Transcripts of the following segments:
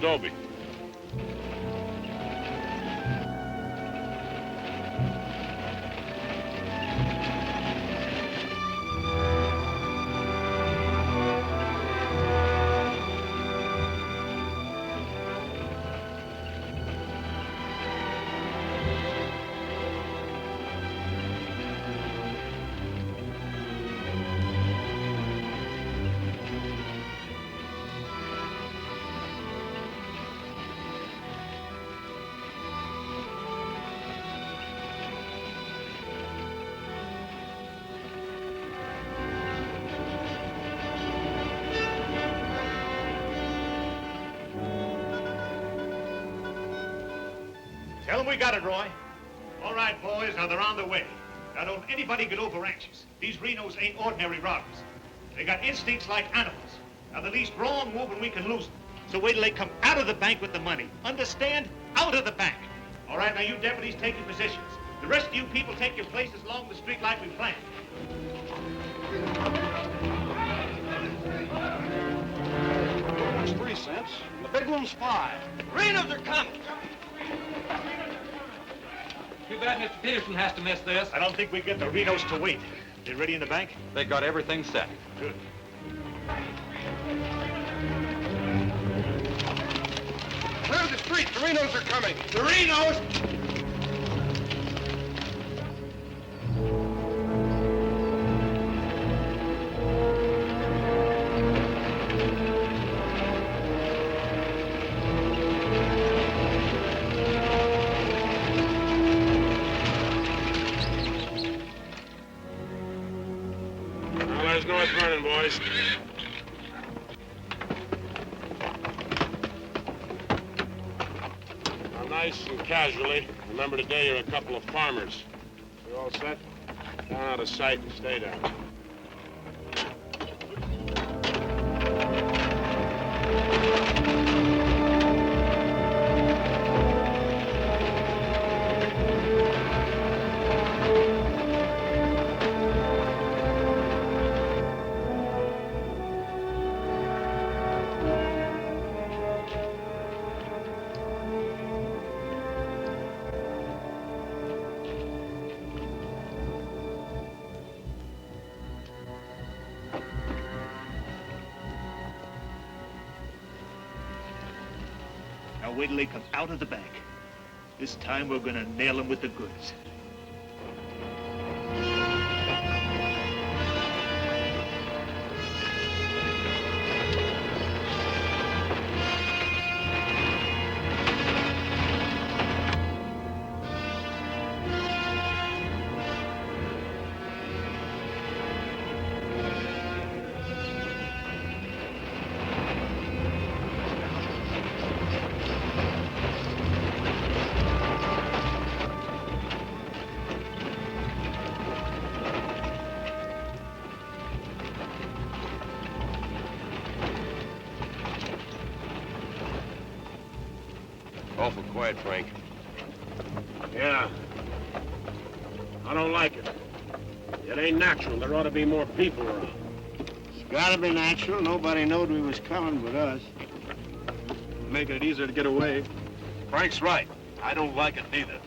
Dobie. Tell them we got it, Roy. All right, boys, now they're on their way. Now, don't anybody get over anxious. These Renos ain't ordinary robbers. They got instincts like animals. Now, the least wrong move and we can lose them. So wait till they come out of the bank with the money. Understand? Out of the bank. All right, now you deputies take your positions. The rest of you people take your places along the street like we planned. That's 3 cents. The big one's 5. Renos are coming. Too bad Mr. Peterson has to miss this. I don't think we get the Renos to wait. They ready in the bank? They got everything set. Good. Clear the street. The Renos are coming. The Renos! There's North Vernon, boys. Now, nice and casually, remember today you're a couple of farmers. You all set? Down out of sight and stay down. Now wait till they come out of the bank. This time we're gonna nail them with the goods. Awful quiet, Frank. Yeah. I don't like it. It ain't natural. There ought to be more people around. It's gotta be natural. Nobody knowed we was coming but us. Making it easier to get away. Frank's right. I don't like it neither.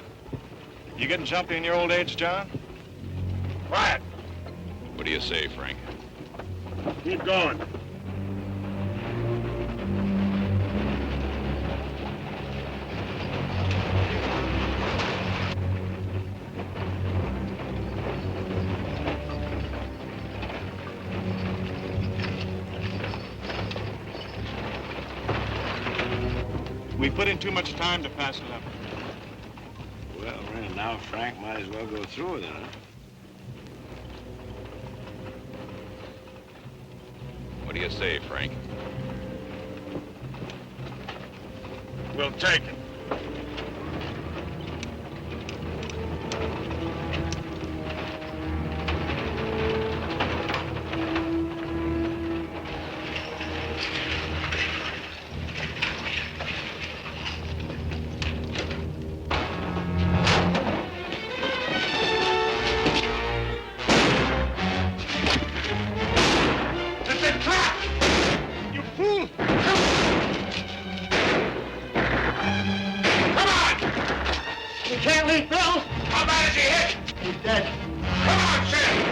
You getting jumpy in your old age, John? Quiet. What do you say, Frank? Keep going. We put in too much time to pass it up. Well, now Frank might as well go through with it, huh? What do you say, Frank? We'll take it. You can't leave Bill! How bad is he hit? He's dead. Come on, Sam!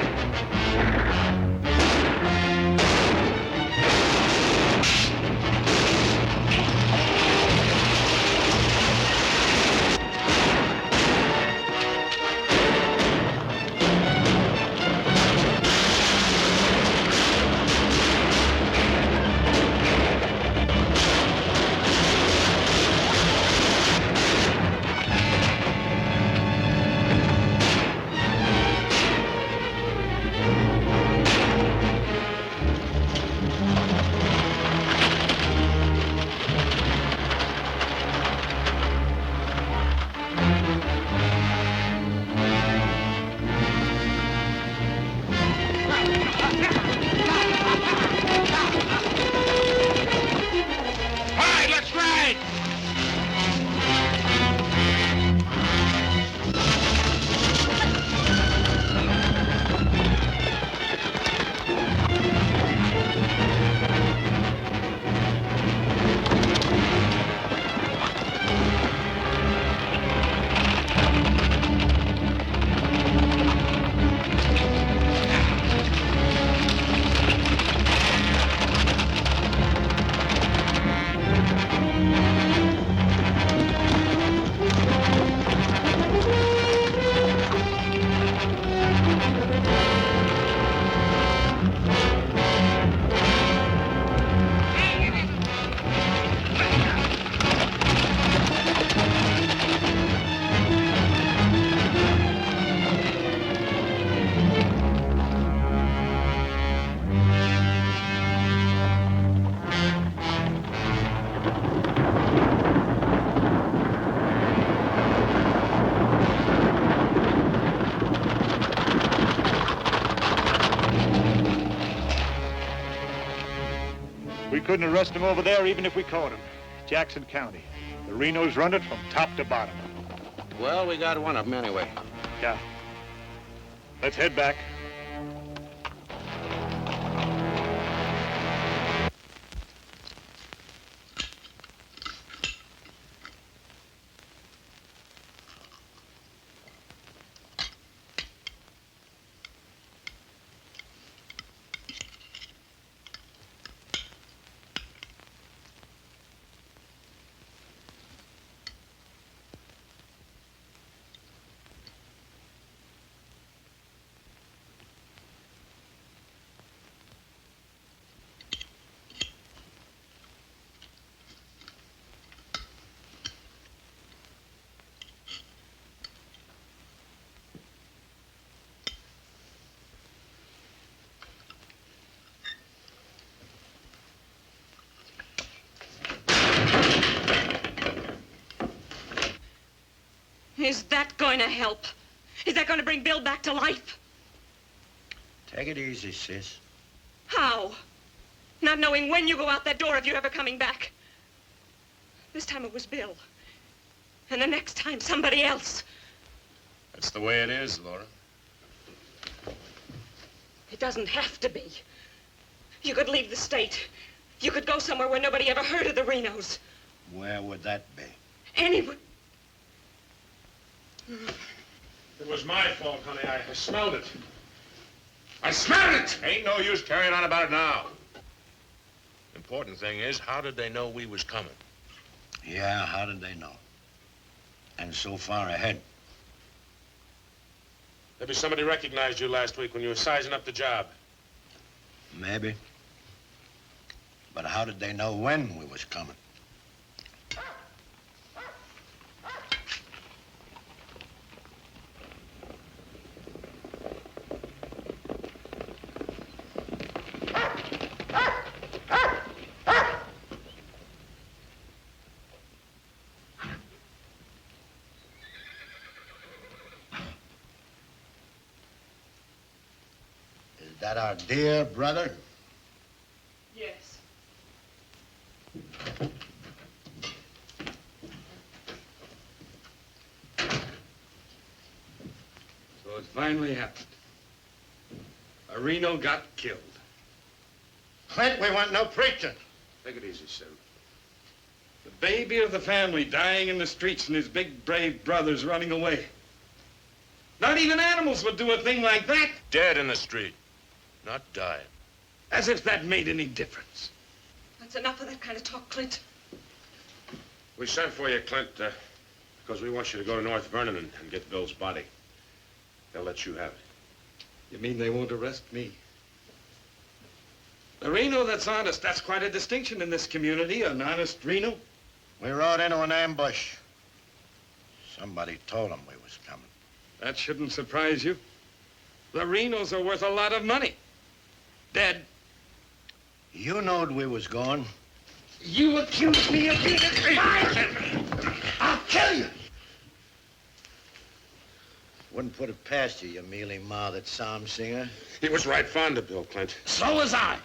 We couldn't arrest him over there even if we caught him. Jackson County. The Renos run it from top to bottom. Well, we got one of them anyway. Yeah. Let's head back. Is that going to help? Is that going to bring Bill back to life? Take it easy, sis. How? Not knowing when you go out that door if you're ever coming back. This time it was Bill. And the next time, somebody else. That's the way it is, Laura. It doesn't have to be. You could leave the state. You could go somewhere where nobody ever heard of the Renos. Where would that be? Anywhere. It was my fault, honey. I smelled it. I smelled it! Ain't no use carrying on about it now. Important thing is, how did they know we was coming? Yeah, how did they know? And so far ahead. Maybe somebody recognized you last week when you were sizing up the job. Maybe. But how did they know when we was coming? Is that our dear brother? Yes. So it finally happened. A Reno got killed. Clint, we want no preaching. Take it easy, Sim. The baby of the family dying in the streets and his big, brave brothers running away. Not even animals would do a thing like that. Dead in the street, not dying. As if that made any difference. That's enough of that kind of talk, Clint. We sent for you, Clint, because we want you to go to North Vernon and get Bill's body. They'll let you have it. You mean they won't arrest me? The Reno that's honest, that's quite a distinction in this community, an honest Reno. We rode into an ambush. Somebody told them we was coming. That shouldn't surprise you. The Renos are worth a lot of money. Dead. You knowed we was going. You accuse me of being a spy! I'll kill you! Wouldn't put it past you, you mealy-mouthed psalm singer. He was right fond of Bill, Clint. So was I.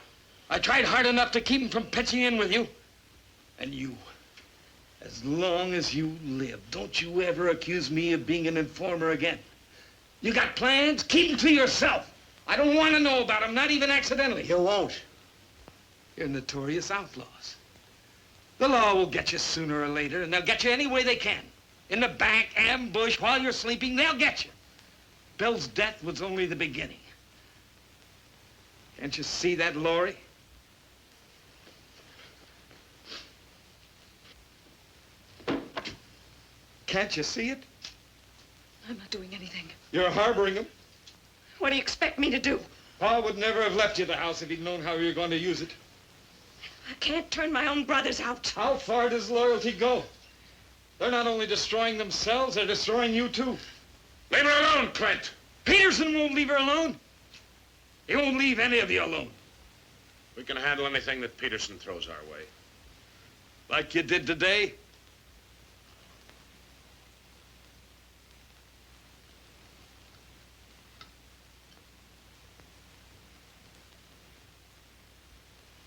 I tried hard enough to keep him from pitching in with you. And you, as long as you live, don't you ever accuse me of being an informer again. You got plans? Keep them to yourself. I don't want to know about them, not even accidentally. You won't. You're notorious outlaws. The law will get you sooner or later, and they'll get you any way they can. In the bank, ambush, while you're sleeping, they'll get you. Bill's death was only the beginning. Can't you see that, Laurie? Can't you see it? I'm not doing anything. You're harboring him. What do you expect me to do? Pa would never have left you the house if he'd known how you were going to use it. I can't turn my own brothers out. How far does loyalty go? They're not only destroying themselves, they're destroying you too. Leave her alone, Clint. Peterson won't leave her alone. He won't leave any of you alone. We can handle anything that Peterson throws our way. Like you did today.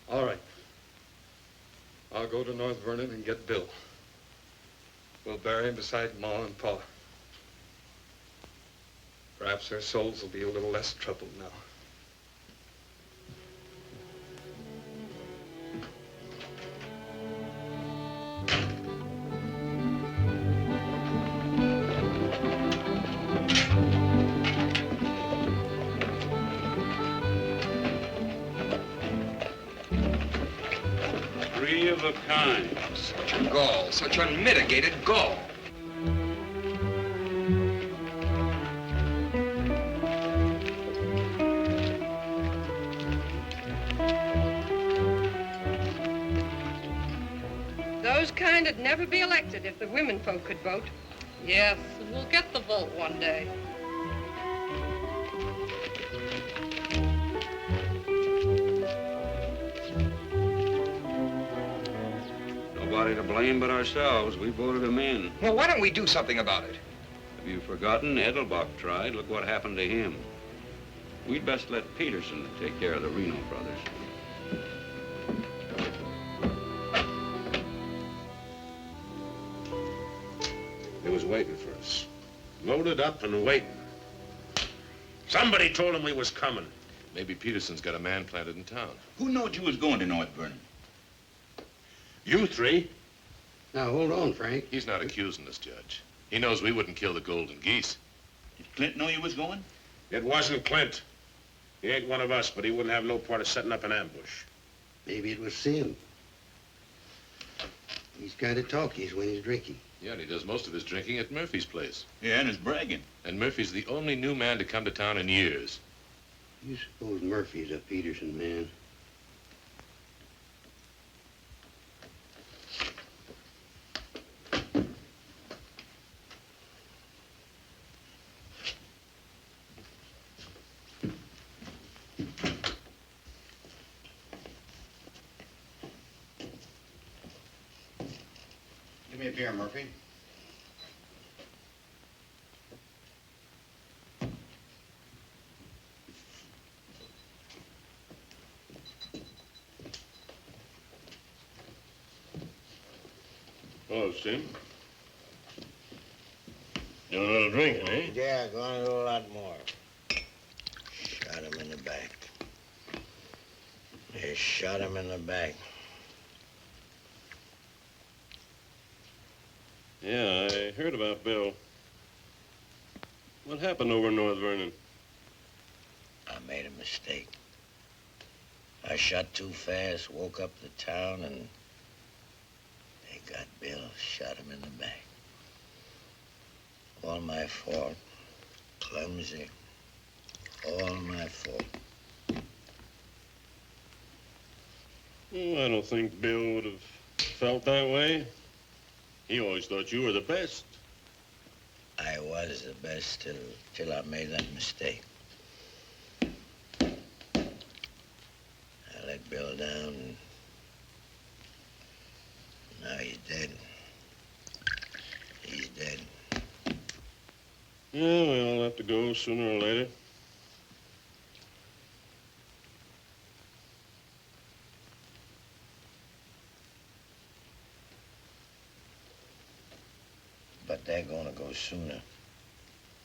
All right. I'll go to North Vernon and get Bill. We'll bury him beside Ma and Pa. Perhaps their souls will be a little less troubled now. Three of a kind. Such gall, such unmitigated gall. Those kind would never be elected if the women folk could vote. Yes, and we'll get the vote one day. Nobody to blame but ourselves. We voted him in. Well, why don't we do something about it? Have you forgotten? Edelbach tried. Look what happened to him. We'd best let Peterson take care of the Reno brothers. He was waiting for us. Loaded up and waiting. Somebody told him we was coming. Maybe Peterson's got a man planted in town. Who knowed you was going to North Vernon? You three? Now, hold on, Frank. He's not accusing us, Judge. He knows we wouldn't kill the golden geese. Did Clint know you was going? It wasn't Clint. He ain't one of us, but he wouldn't have no part of setting up an ambush. Maybe it was Sim. He's kind of talkies when he's drinking. Yeah, and he does most of his drinking at Murphy's place. Yeah, and is bragging. And Murphy's the only new man to come to town in years. You suppose Murphy's a Peterson man? Give me a beer, Murphy. Oh, Sim. Doing a little drinking, eh? Yeah, going to do a lot more. Shot him in the back. They shot him in the back. Yeah, I heard about Bill. What happened over in North Vernon? I made a mistake. I shot too fast, woke up the town, and they got Bill, shot him in the back. All my fault. Clumsy. All my fault. Oh, I don't think Bill would have felt that way. He always thought you were the best. I was the best till I made that mistake. I let Bill down, and now he's dead. He's dead. Yeah, we all have to go sooner or later. But they're gonna go sooner.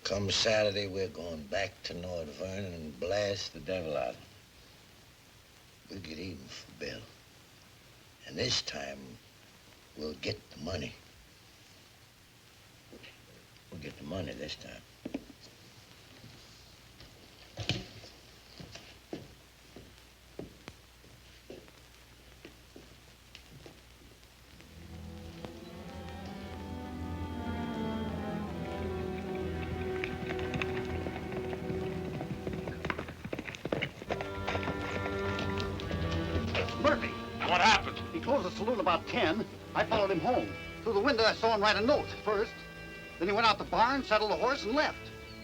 Come Saturday, we're going back to North Vernon and blast the devil out of them. We'll get even for Bill. And this time, we'll get the money. We'll get the money this time. Murphy. What happened? He closed the saloon about 10. I followed him home. Through the window, I saw him write a note first. Then he went out the barn, saddled a horse, and left.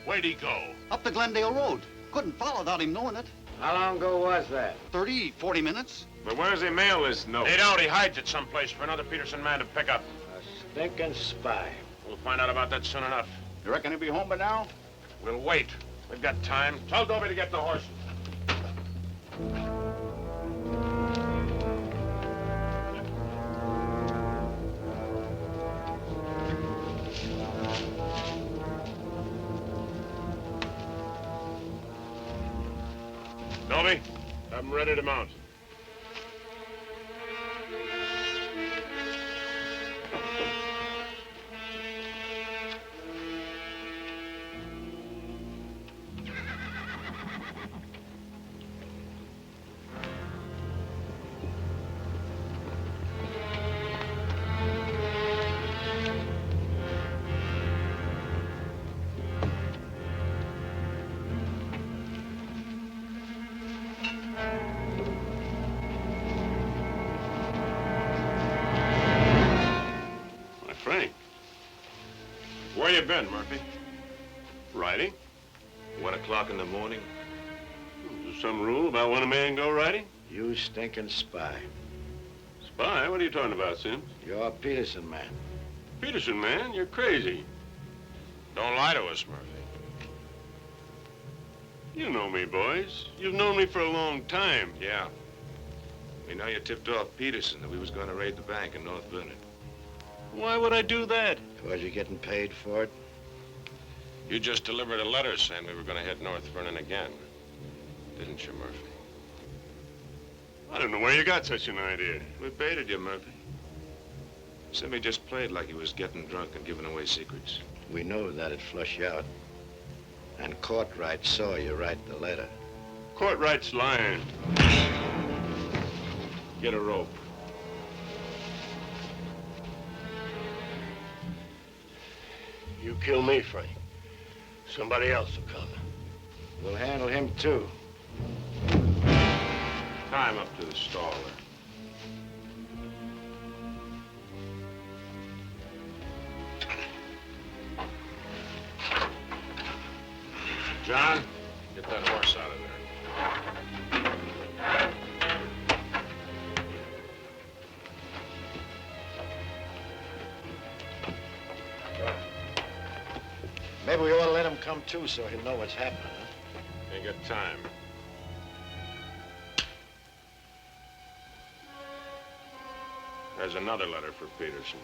Where'd he go? Up the Glendale Road. Couldn't follow without him knowing it. How long ago was that? 30, 40 minutes. But where does he mail this note? They doubt he hides it someplace for another Peterson man to pick up. A stinking spy. We'll find out about that soon enough. You reckon he'll be home by now? We'll wait. We've got time. Tell Dobie to get the horses. Dobie, have them ready to mount. Frank, where you been, Murphy? Riding? 1 o'clock in the morning. Is there some rule about when a man go riding? You stinking spy. Spy? What are you talking about, Sims? You're a Peterson man. Peterson, man, you're crazy. Don't lie to us, Murphy. You know me, boys. You've known me for a long time. Yeah. We know you tipped off Peterson that we was going to raid the bank in North Vernon. Why would I do that? Was you getting paid for it? You just delivered a letter saying we were going to hit North Vernon again. Didn't you, Murphy? I don't know where you got such an idea. We baited you, Murphy. Simmy just played like he was getting drunk and giving away secrets. We know that'd flush you out. And Courtright saw you write the letter. Courtright's lying. Get a rope. You kill me, Frank. Somebody else will come. We'll handle him, too. Tie him up to the stall there. John, get that horse out of there. Maybe we ought to let him come, too, so he'll know what's happening, huh? Ain't got time. There's another letter for Peterson.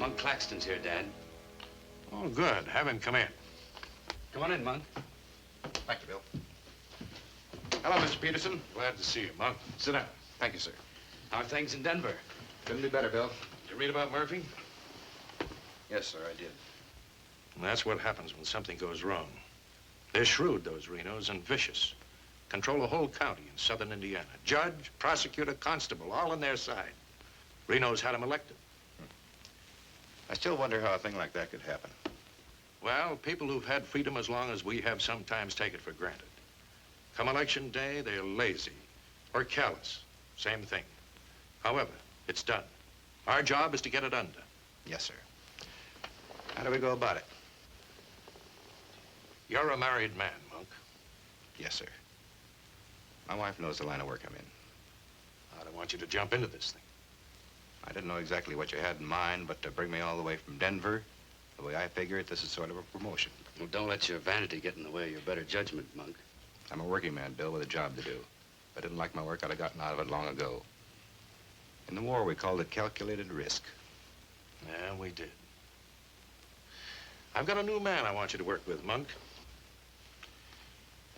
Monk Claxton's here, Dad. Oh, good. Have him come in. Come on in, Monk. Thank you, Bill. Hello, Mr. Peterson. Glad to see you, Monk. Sit down. Thank you, sir. How are things in Denver? Couldn't be better, Bill. Did you read about Murphy? Yes, sir, I did. And that's what happens when something goes wrong. They're shrewd, those Renos, and vicious. Control a whole county in southern Indiana. Judge, prosecutor, constable, all on their side. Reno's had him elected. I still wonder how a thing like that could happen. Well, people who've had freedom as long as we have sometimes take it for granted. Come election day, they're lazy or callous. Same thing. However, it's done. Our job is to get it undone. Yes, sir. How do we go about it? You're a married man, Monk. Yes, sir. My wife knows the line of work I'm in. I don't want you to jump into this thing. I didn't know exactly what you had in mind, but to bring me all the way from Denver, the way I figure it, this is sort of a promotion. Well, don't let your vanity get in the way of your better judgment, Monk. I'm a working man, Bill, with a job to do. If I didn't like my work, I'd have gotten out of it long ago. In the war, we called it calculated risk. Yeah, we did. I've got a new man I want you to work with, Monk.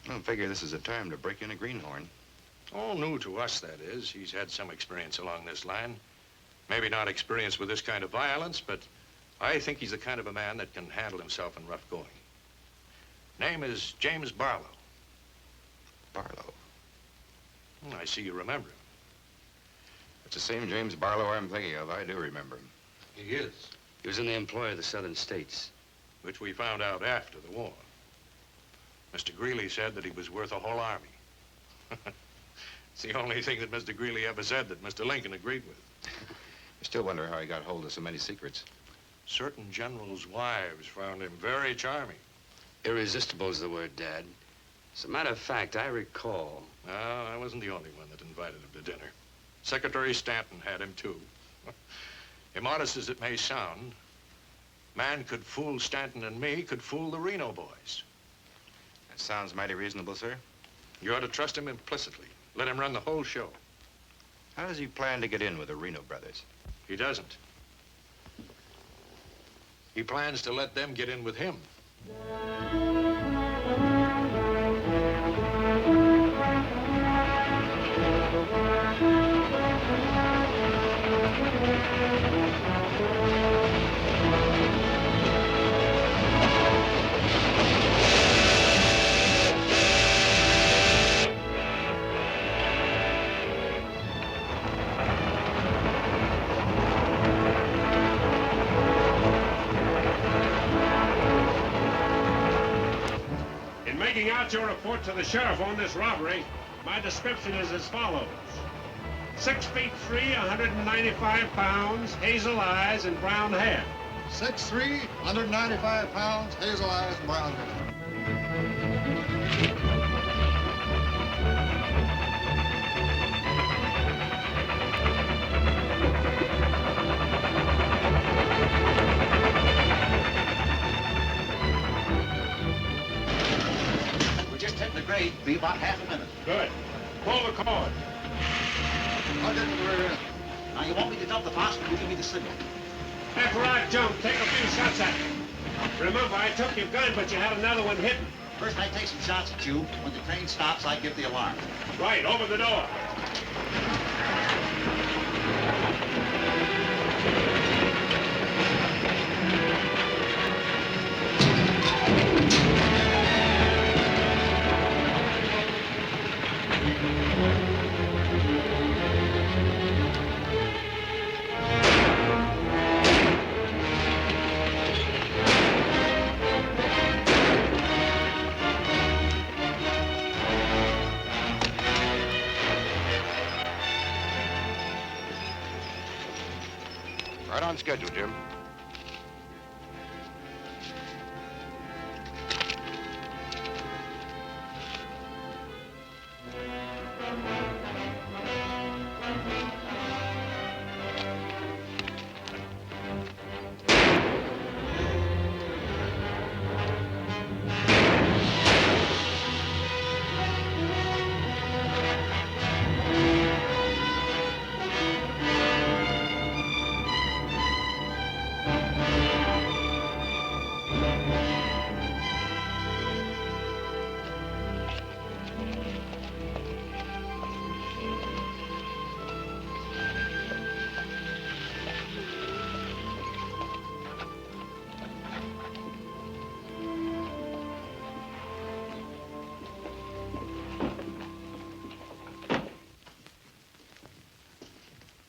I don't figure this is a time to break in a greenhorn. Oh, new to us, that is. He's had some experience along this line. Maybe not experience with this kind of violence, but I think he's the kind of a man that can handle himself in rough going. Name is James Barlow. Barlow? I see you remember him. It's the same James Barlow I'm thinking of. I do remember him. He is. He was in the employ of the southern states. Which we found out after the war. Mr. Greeley said that he was worth a whole army. It's the only thing that Mr. Greeley ever said that Mr. Lincoln agreed with. I still wonder how he got hold of so many secrets. Certain generals' wives found him very charming. Irresistible is the word, Dad. As a matter of fact, I recall... No, I wasn't the only one that invited him to dinner. Secretary Stanton had him, too. Immodest as it may sound, man could fool Stanton and me, could fool the Reno boys. That sounds mighty reasonable, sir. You ought to trust him implicitly. Let him run the whole show. How does he plan to get in with the Reno brothers? He doesn't. He plans to let them get in with him. Making out your report to the sheriff on this robbery, my description is as follows. 6 feet 3, 195 pounds, hazel eyes, and brown hair. 6'3", 195 pounds, hazel eyes, and brown hair. Grade, be about half a minute. Good. Pull the cord. I'll get to the rear end. Now, you want me to dump the phosphorus, you give me the signal. After I jump, take a few shots at him. Remember, I took your gun, but you had another one hidden. First, I take some shots at you. When the train stops, I give the alarm. Right, over the door. Right on schedule, Jim.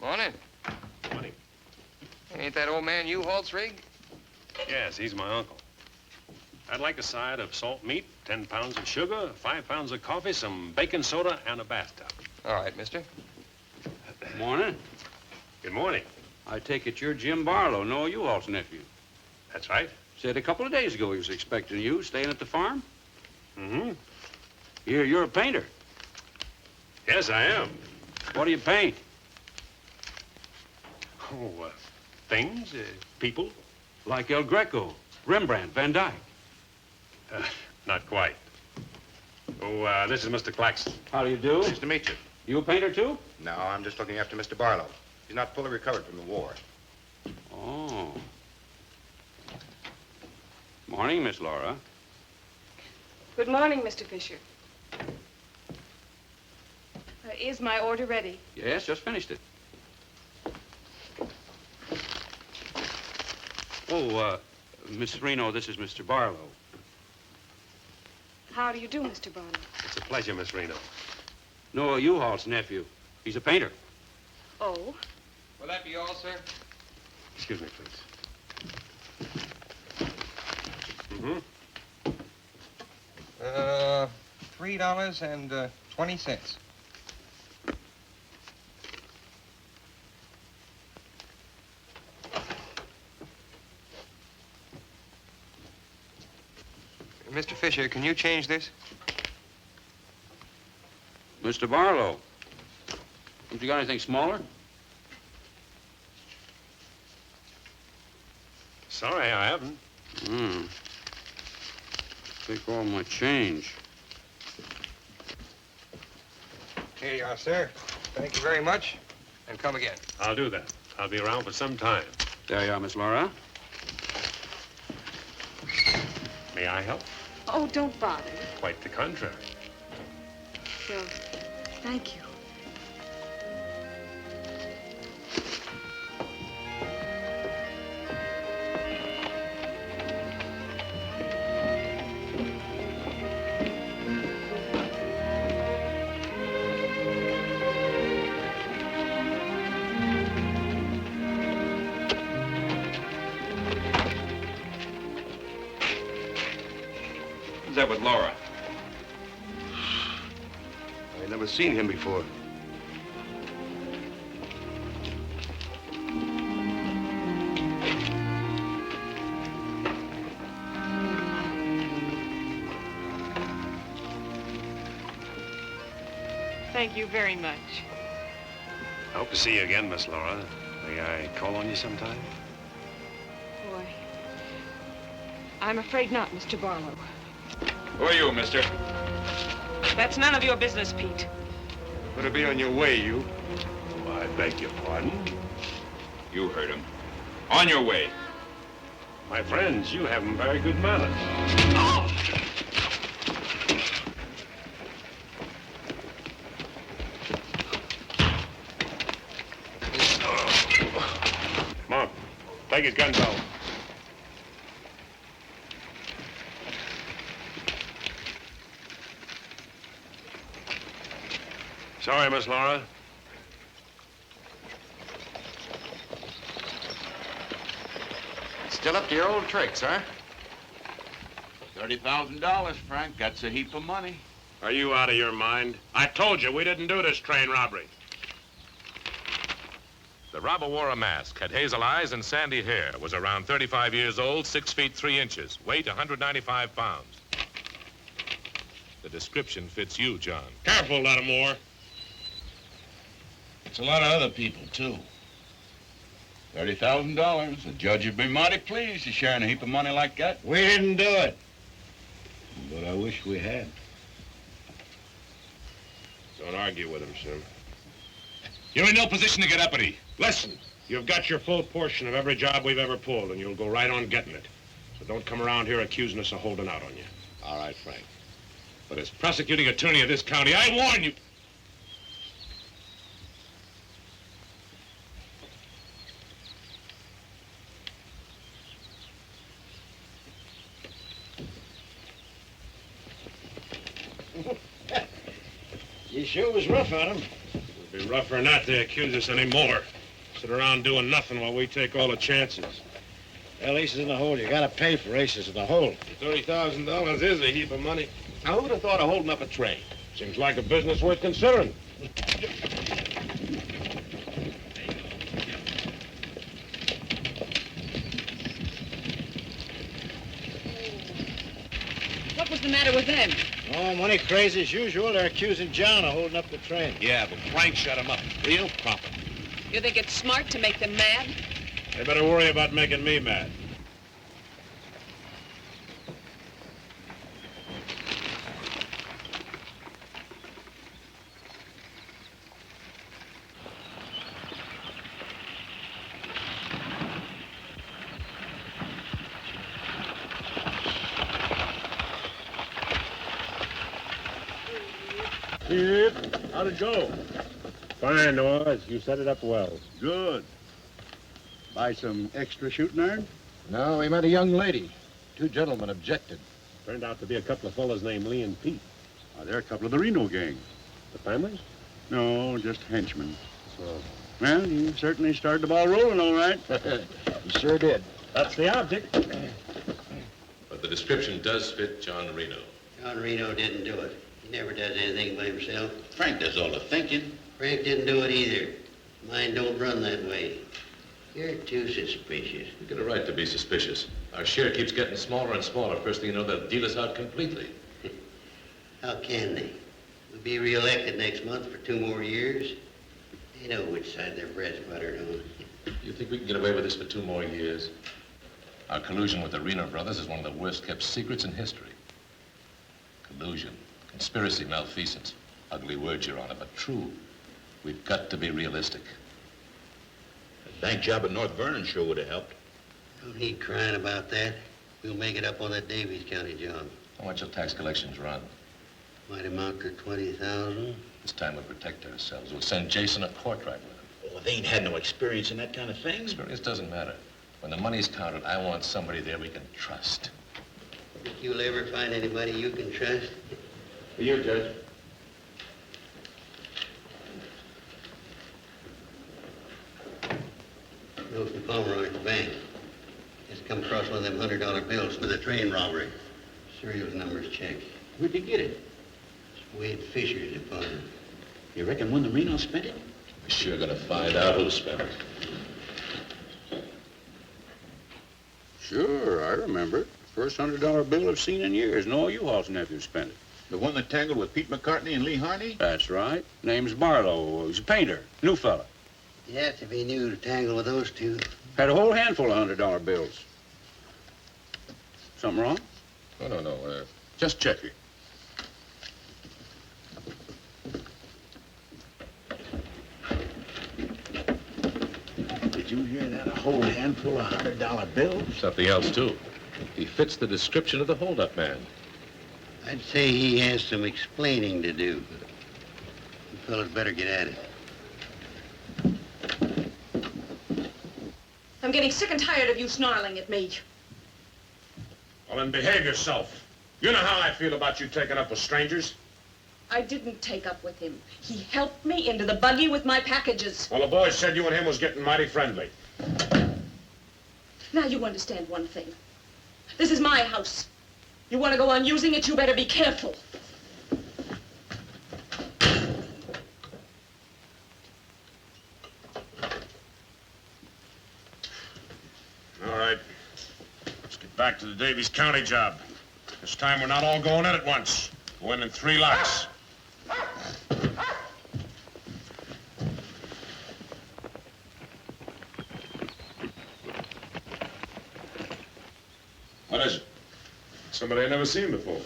Morning. Morning. Ain't that old man U-Haul's rig? Yes, he's my uncle. I'd like a side of salt meat, 10 pounds of sugar, 5 pounds of coffee, some baking soda, and a bathtub. All right, mister. Morning. Good morning. I take it you're Jim Barlow, Noah U-Haul's nephew. That's right. Said a couple of days ago he was expecting you, staying at the farm. Mm-hmm. You're a painter. Yes, I am. What do you paint? Oh, things, people. Like El Greco, Rembrandt, Van Dyke. Not quite. Oh, this is Mr. Claxton. How do you do? Nice to meet you. You a painter, too? No, I'm just looking after Mr. Barlow. He's not fully recovered from the war. Oh. Morning, Miss Laura. Good morning, Mr. Fisher. Is my order ready? Yes, just finished it. Oh, Miss Reno, this is Mr. Barlow. How do you do, Mr. Barlow? It's a pleasure, Miss Reno. Noah U-Haul's nephew. He's a painter. Oh? Will that be all, sir? Excuse me, please. Mm-hmm. $3.20. Mr. Fisher, can you change this? Mr. Barlow. Haven't you got anything smaller? Sorry, I haven't. Take all my change. Here you are, sir. Thank you very much. And come again. I'll do that. I'll be around for some time. There you are, Miss Laura. May I help? Oh, don't bother. Quite the contrary. Well, thank you. Who's that with Laura? I never seen him before. Thank you very much. I hope to see you again, Miss Laura. May I call on you sometime? Boy, I'm afraid not, Mr. Barlow. Who are you, mister? That's none of your business, Pete. Better be on your way, you. Oh, I beg your pardon. You heard him. On your way. My friends, you have very good manners. Mark, take his gun belt. Sorry, Miss Laura. Still up to your old tricks, huh? $30,000, Frank. That's a heap of money. Are you out of your mind? I told you we didn't do this train robbery. The robber wore a mask, had hazel eyes and sandy hair, was around 35 years old, 6 feet 3 inches, weight 195 pounds. The description fits you, John. Careful, Lattimore. It's a lot of other people, too. $30,000. The judge would be mighty pleased to sharing a heap of money like that. We didn't do it. But I wish we had. Don't argue with him, Sim. You're in no position to get uppity. Listen, you've got your full portion of every job we've ever pulled, and you'll go right on getting it. So don't come around here accusing us of holding out on you. All right, Frank. But as prosecuting attorney of this county, I warn you. You sure was rough on him. It'd be rougher not to accuse us anymore. sit around doing nothing while we take all the chances. Well, aces in the hole. You gotta pay for aces in the hole. $30,000 is a heap of money. Now, who'd have thought of holding up a train? Seems like a business worth considering. What was the matter with them? Oh, money crazy as usual. They're accusing John of holding up the train. Yeah, but Frank shut him up. Real proper. You think it's smart to make them mad? They better worry about making me mad. How'd it go? Fine, Oz. You set it up well. Good. Buy some extra shooting iron? No, we met a young lady. Two gentlemen objected. Turned out to be a couple of fellas named Lee and Pete. They're a couple of the Reno gang. The families? No, just henchmen. So, Well, you certainly started the ball rolling, all right. You sure did. that's the object. But the description does fit John Reno. John Reno didn't do it. He never does anything by himself. Frank does all the thinking. Frank didn't do it either. Mine don't run that way. You're too suspicious. You get a right to be suspicious. Our share keeps getting smaller and smaller. First thing you know, they'll deal us out completely. How can they? We'll be reelected next month for 2 more years. They know which side their bread's buttered on. You think we can get away with this for 2 more years? Our collusion with the Reno brothers is one of the worst kept secrets in history. Collusion, conspiracy, malfeasance. Ugly words, Your Honor, but true. We've got to be realistic. The bank job at North Vernon sure would have helped. Don't need crying about that. We'll make it up on that Davies County job. How much will tax collections run? Might amount to 20,000. This time we'll protect ourselves. We'll send Jason a portrait with him. Oh, they ain't had no experience in that kind of thing. Experience doesn't matter. When the money's counted, I want somebody there we can trust. Think you'll ever find anybody you can trust? For you, Judge. No, from Pomeroy at the bank. Just come across one of them $100 bills for the train robbery. Serial numbers checked. Where'd you get it? It's Wade Fisher's deposit. You reckon one of the Reno spent it? We're sure gonna find out who spent it. Sure, I remember it. First $100 bill I've seen in years. No, U-Haul's nephew spent it. The one that tangled with Pete McCartney and Lee Harney? That's right. Name's Barlow. He's a painter. New fella. Yes, if he knew to tangle with those two. Had a whole handful of $100 bills. Something wrong? Oh, no. Just checking. Did you hear that? A whole handful of $100 bills? Something else, too. He fits the description of the holdup man. I'd say he has some explaining to do. You fellas better get at it. I'm getting sick and tired of you snarling at me. Well, then behave yourself. You know how I feel about you taking up with strangers. I didn't take up with him. He helped me into the buggy with my packages. Well, the boys said you and him was getting mighty friendly. Now you understand one thing. This is my house. You want to go on using it, you better be careful. All right. Let's get back to the Davies County job. This time we're not all going in at once. Go in 3 lots. What is it? Somebody I've never seen before.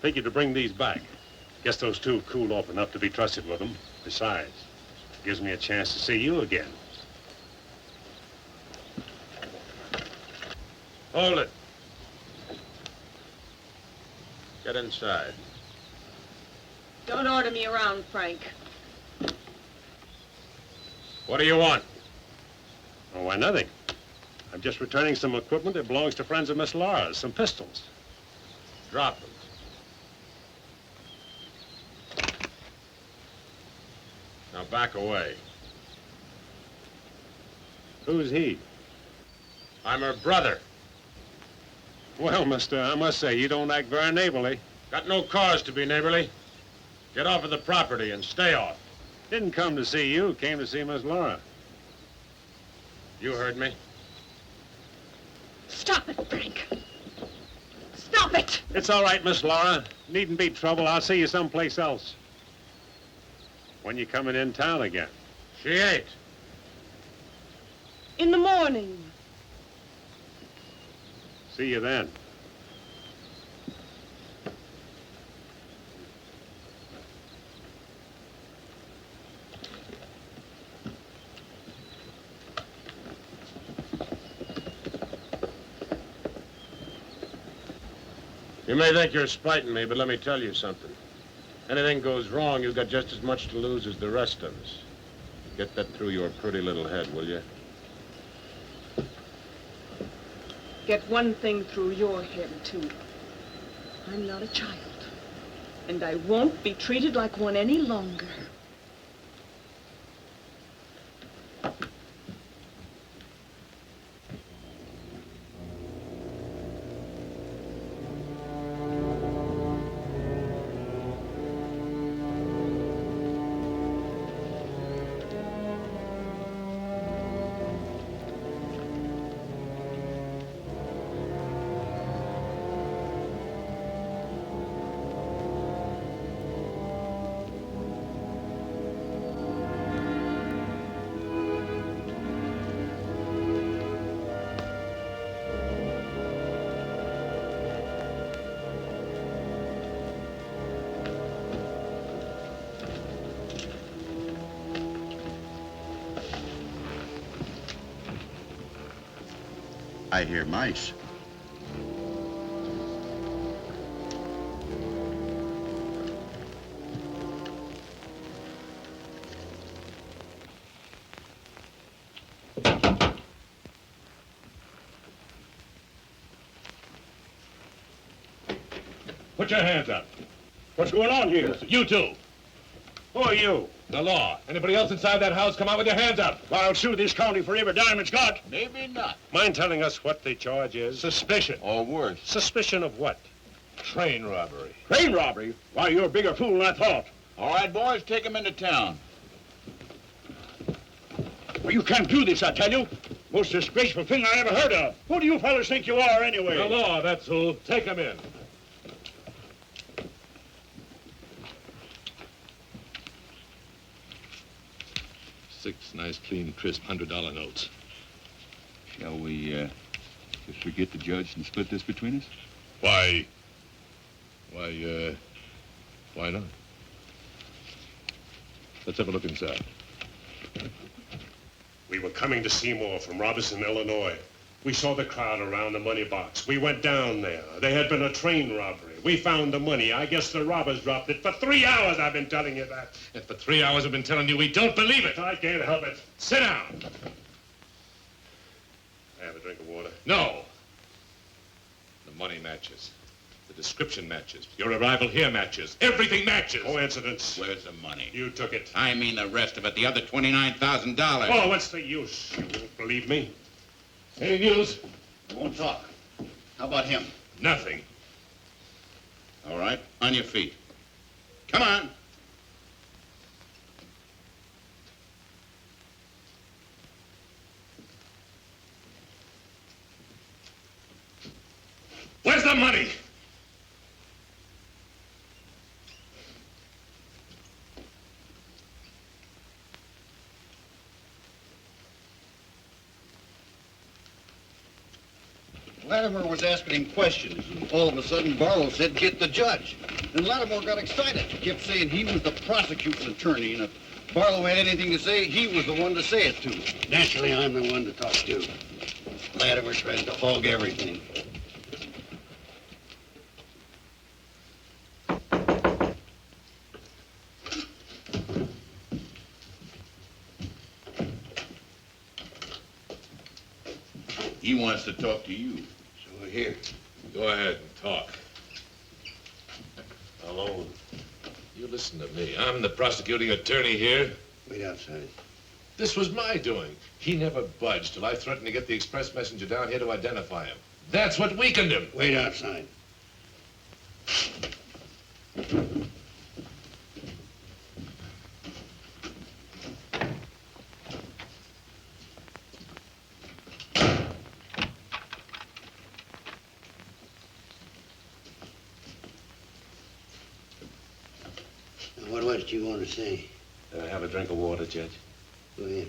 Take you to bring these back. Guess those two cooled off enough to be trusted with them. Besides, it gives me a chance to see you again. Hold it. Get inside. Don't order me around, Frank. What do you want? Oh, why, nothing. I'm just returning some equipment that belongs to friends of Miss Laura's, some pistols. Drop them. Now back away. Who's he? I'm her brother. Well, mister, I must say, you don't act very neighborly. Got no cause to be neighborly. Get off of the property and stay off. Didn't come to see you, came to see Miss Laura. You heard me. Stop it, Frank. Stop it! It's all right, Miss Laura. Needn't be trouble. I'll see you someplace else. When you coming in town again? She ain't. In the morning. See you then. You may think you're spiting me, but let me tell you something. Anything goes wrong, you've got just as much to lose as the rest of us. Get that through your pretty little head, will you? Get one thing through your head, too. I'm not a child. And I won't be treated like one any longer. I hear mice. Put your hands up. What's going on here? You two. Who are you? The law. Anybody else inside that house, come out with your hands up. I'll sue this county for every dime it's got. Maybe not. Mind telling us what the charge is? Suspicion. Or worse. Suspicion of what? Train robbery. Train robbery? Why, you're a bigger fool than I thought. All right, boys, take him into town. Well, you can't do this, I tell you. Most disgraceful thing I ever heard of. Who do you fellas think you are, anyway? The law, that's who. Take him in. Six nice, clean, crisp $100 notes. Shall we, just forget the judge and split this between us? Why not? Let's have a look inside. We were coming to Seymour from Robertson, Illinois. We saw the crowd around the money box. We went down there. There had been a train robbery. We found the money. I guess the robbers dropped it. For 3 hours I've been telling you that. And for 3 hours I've been telling you we don't believe it. I can't help it. Sit down. I have a drink of water. No. The money matches. The description matches. Your arrival here matches. Everything matches. Coincidence. Where's the money? You took it. I mean the rest of it, the other $29,000. Oh, what's the use? You won't believe me. Any news? Won't talk. How about him? Nothing. All right, on your feet. Come on. Where's the money? Latimer was asking him questions, and all of a sudden Barlow said, get the judge. And Latimer got excited. He kept saying he was the prosecuting attorney, and if Barlow had anything to say, he was the one to say it to. Naturally, I'm the one to talk to. Latimer tries to hog everything. He wants to talk to you. So here. Go ahead and talk. Hello. You listen to me. I'm the prosecuting attorney here. Wait outside. This was my doing. He never budged till I threatened to get the express messenger down here to identify him. That's what weakened him. Wait outside. What was it you want to say? Have a drink of water, Judge. Go ahead.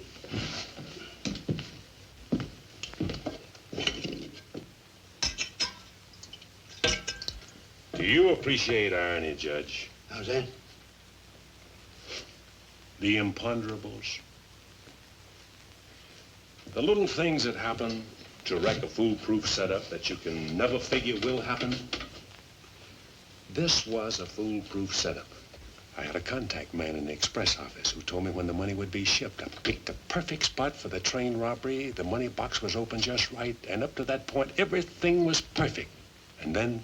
Do you appreciate irony, Judge? How's that? The imponderables. The little things that happen to wreck a foolproof setup that you can never figure will happen. This was a foolproof setup. I had a contact man in the express office who told me when the money would be shipped. I picked the perfect spot for the train robbery. The money box was open just right, and up to that point, everything was perfect. And then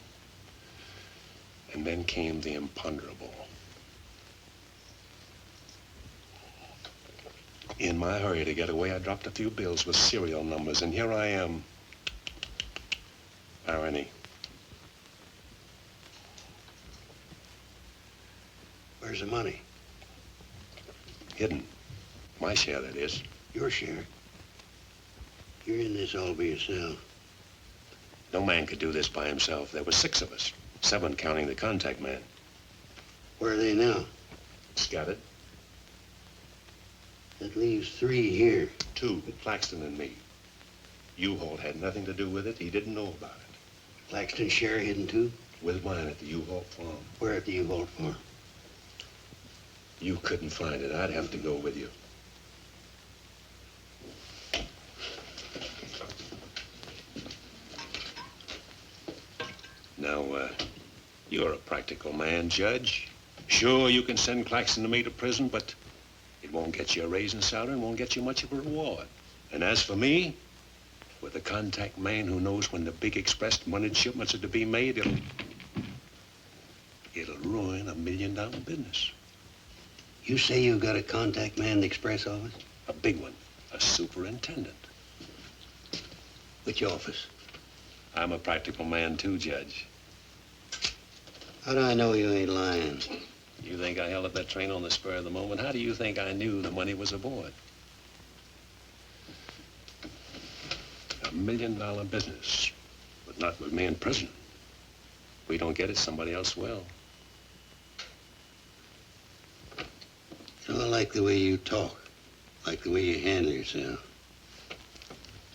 came the imponderable. In my hurry to get away, I dropped a few bills with serial numbers, and here I am. Irony. Where's the money? Hidden. My share, that is. Your share? You're in this all by yourself. No man could do this by himself. There were 6 of us, 7 counting the contact man. Where are they now? Scattered. That leaves 3 here. 2, Claxton and me. U-Haul had nothing to do with it. He didn't know about it. Claxton's share hidden too? With mine at the U-Haul farm. Where at the U-Haul farm? You couldn't find it. I'd have to go with you. Now, you're a practical man, Judge. Sure, you can send Claxton and me to prison, but it won't get you a raise in salary and won't get you much of a reward. And as for me, with a contact man who knows when the big express money shipments are to be made, it'll ruin $1 million business. You say you got a contact man in the express office? A big one. A superintendent. Which office? I'm a practical man too, Judge. How do I know you ain't lying? You think I held up that train on the spur of the moment? How do you think I knew the money was aboard? $1 million business, but not with me in prison. If we don't get it, somebody else will. So I like the way you talk, like the way you handle yourself.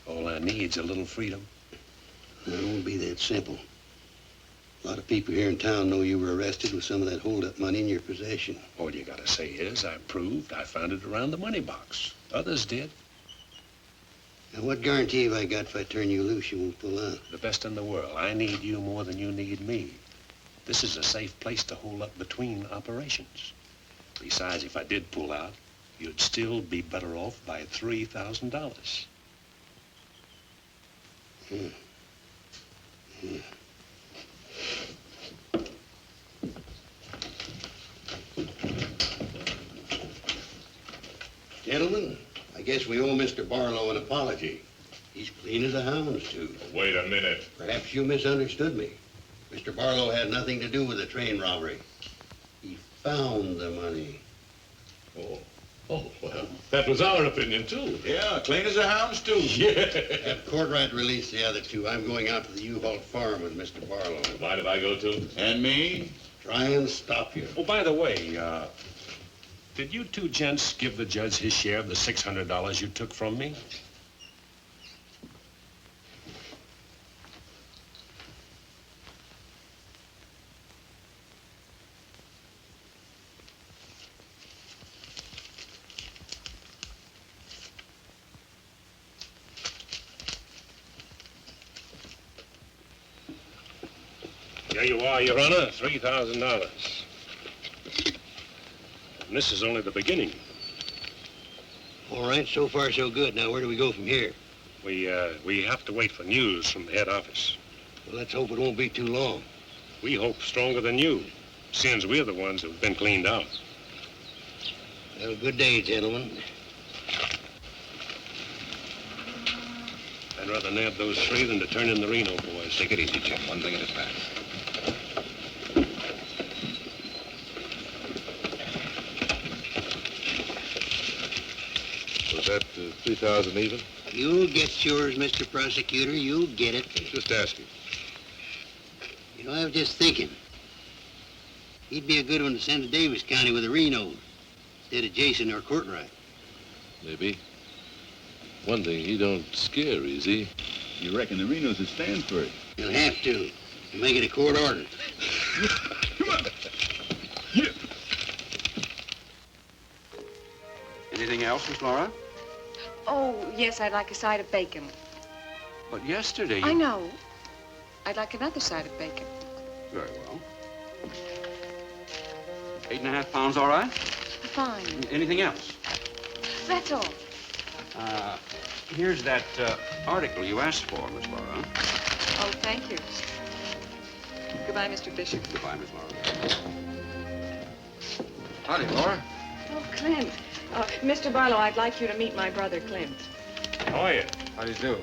All I need's a little freedom. It won't be that simple. A lot of people here in town know you were arrested with some of that hold-up money in your possession. All you gotta say is, I proved I found it around the money box. Others did. Now, what guarantee have I got if I turn you loose you won't pull out? The best in the world. I need you more than you need me. This is a safe place to hold up between operations. Besides, if I did pull out, you'd still be better off by $3,000. Gentlemen, I guess we owe Mr. Barlow an apology. He's clean as a hound's tooth. Wait a minute. Perhaps you misunderstood me. Mr. Barlow had nothing to do with the train robbery. He found the money. Oh, well, that was our opinion, too. Yeah, clean as a hound's tooth. Yeah. Have Courtright release the other 2. I'm going out to the U-Haul farm with Mr. Barlow. Mind if I go, too? And me? Try and stop you. Oh, by the way, did you 2 gents give the judge his share of the $600 you took from me? Here you are, Your Honor, $3,000. And this is only the beginning. All right, so far so good. Now, where do we go from here? We have to wait for news from the head office. Well, let's hope it won't be too long. We hope stronger than you, since we're the ones who've been cleaned out. Well, good day, gentlemen. I'd rather nab those three than to turn in the Reno boys. Take it easy, Jim. One thing at a time. Was that 3,000 even? You'll get yours, Mr. Prosecutor. You'll get it. Just asking. You know, I was just thinking. He'd be a good one to send to Davis County with the Reno instead of Jason or Courtright. Maybe. One thing, he don't scare, is he? You reckon the Renos will stand for it? He'll have to make it a court order. Come on. Anything else, Miss Laura? Oh, yes, I'd like a side of bacon. But yesterday you... I know. I'd like another side of bacon. Very well. 8.5 pounds, all right? Fine. Anything else? That's all. Here's that article you asked for, Miss Laura. Oh, thank you. Goodbye, Mr. Fisher. Goodbye, Miss Laura. Howdy, Laura. Oh, Clint. Mr. Barlow, I'd like you to meet my brother, Clint. How are you? How do you do?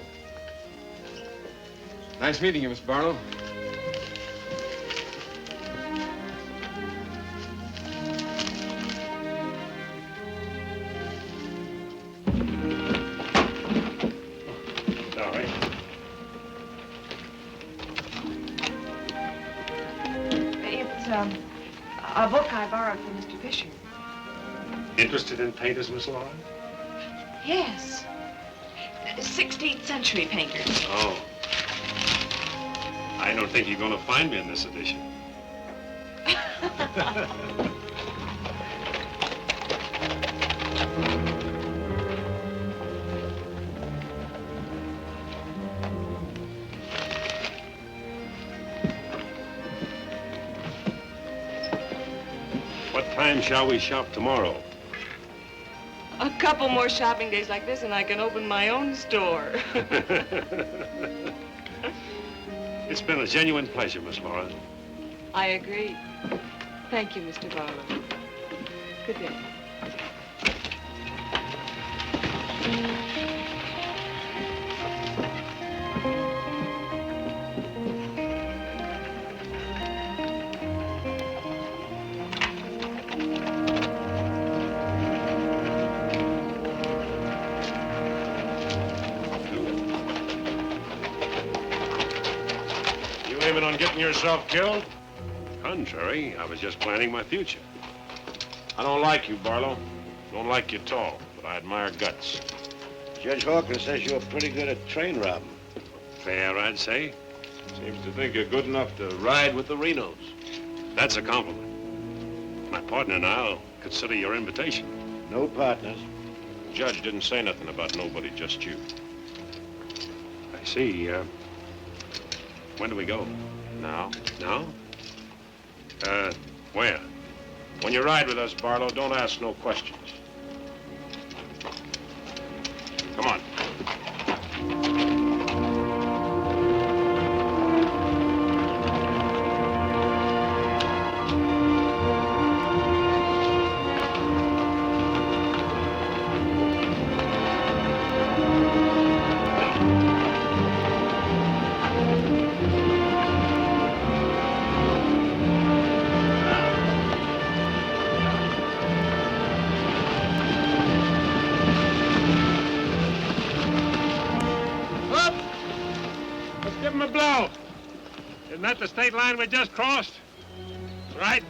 Nice meeting you, Miss Barlow. Sorry. It's a book I borrowed from Mr. Fisher. Interested in painters, Miss Laura? Yes. 16th century painters. Oh. I don't think you're going to find me in this edition. What time shall we shop tomorrow? A couple more shopping days like this and I can open my own store. It's been a genuine pleasure, Miss Laura. I agree. Thank you, Mr. Barlow. Good day. Aiming on getting yourself killed? Contrary, I was just planning my future. I don't like you, Barlow. Don't like you at all, but I admire guts. Judge Hawkins says you're pretty good at train robbing. Fair, I'd say. Seems to think you're good enough to ride with the Renos. That's a compliment. My partner and I'll consider your invitation. No partners. The judge didn't say nothing about nobody, just you. I see. When do we go? Now? Now? Where? When you ride with us, Barlow, don't ask no questions. Come on. Isn't that the state line we just crossed? Right?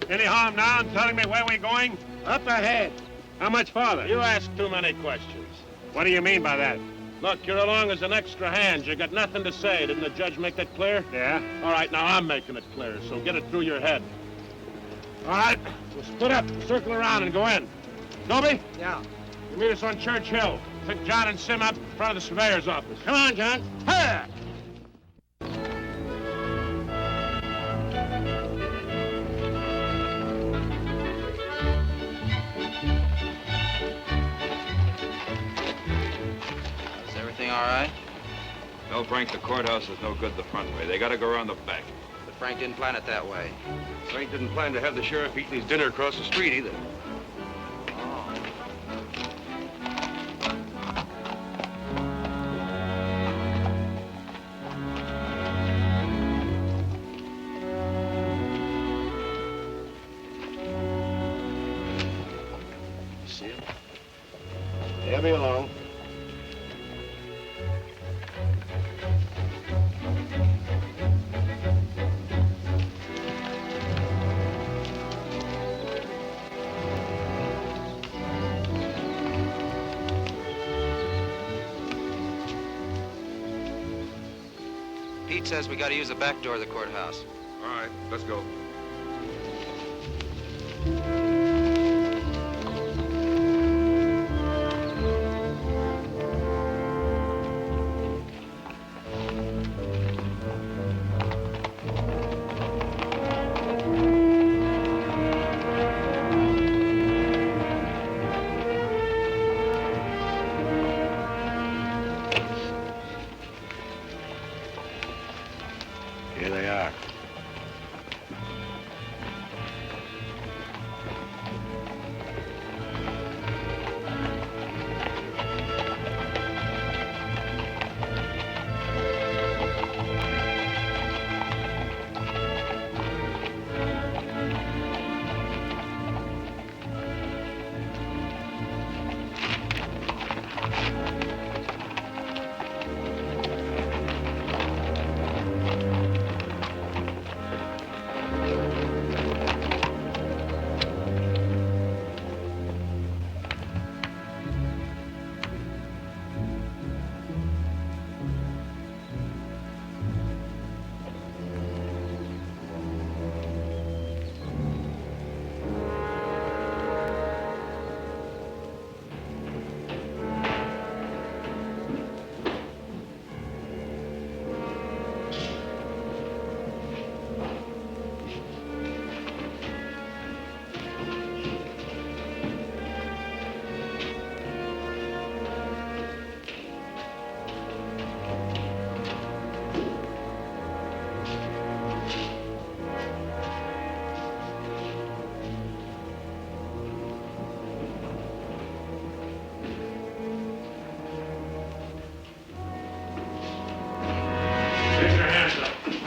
Any harm now in telling me where we're going? Up ahead. How much farther? You ask too many questions. What do you mean by that? Look, you're along as an extra hand. You got nothing to say. Didn't the judge make that clear? Yeah. All right, now I'm making it clear, so get it through your head. All right, we'll split up, circle around, and go in. Dobie? Yeah. You meet us on Church Hill. Pick John and Sim up in front of the surveyor's office. Come on, John. Hey! all right? Tell Frank the courthouse is no good the front way. They gotta go around the back. But Frank didn't plan it that way. Frank didn't plan to have the sheriff eating his dinner across the street either. See him? Leave me alone. Pete says we gotta use the back door of the courthouse. All right, let's go. Here they are.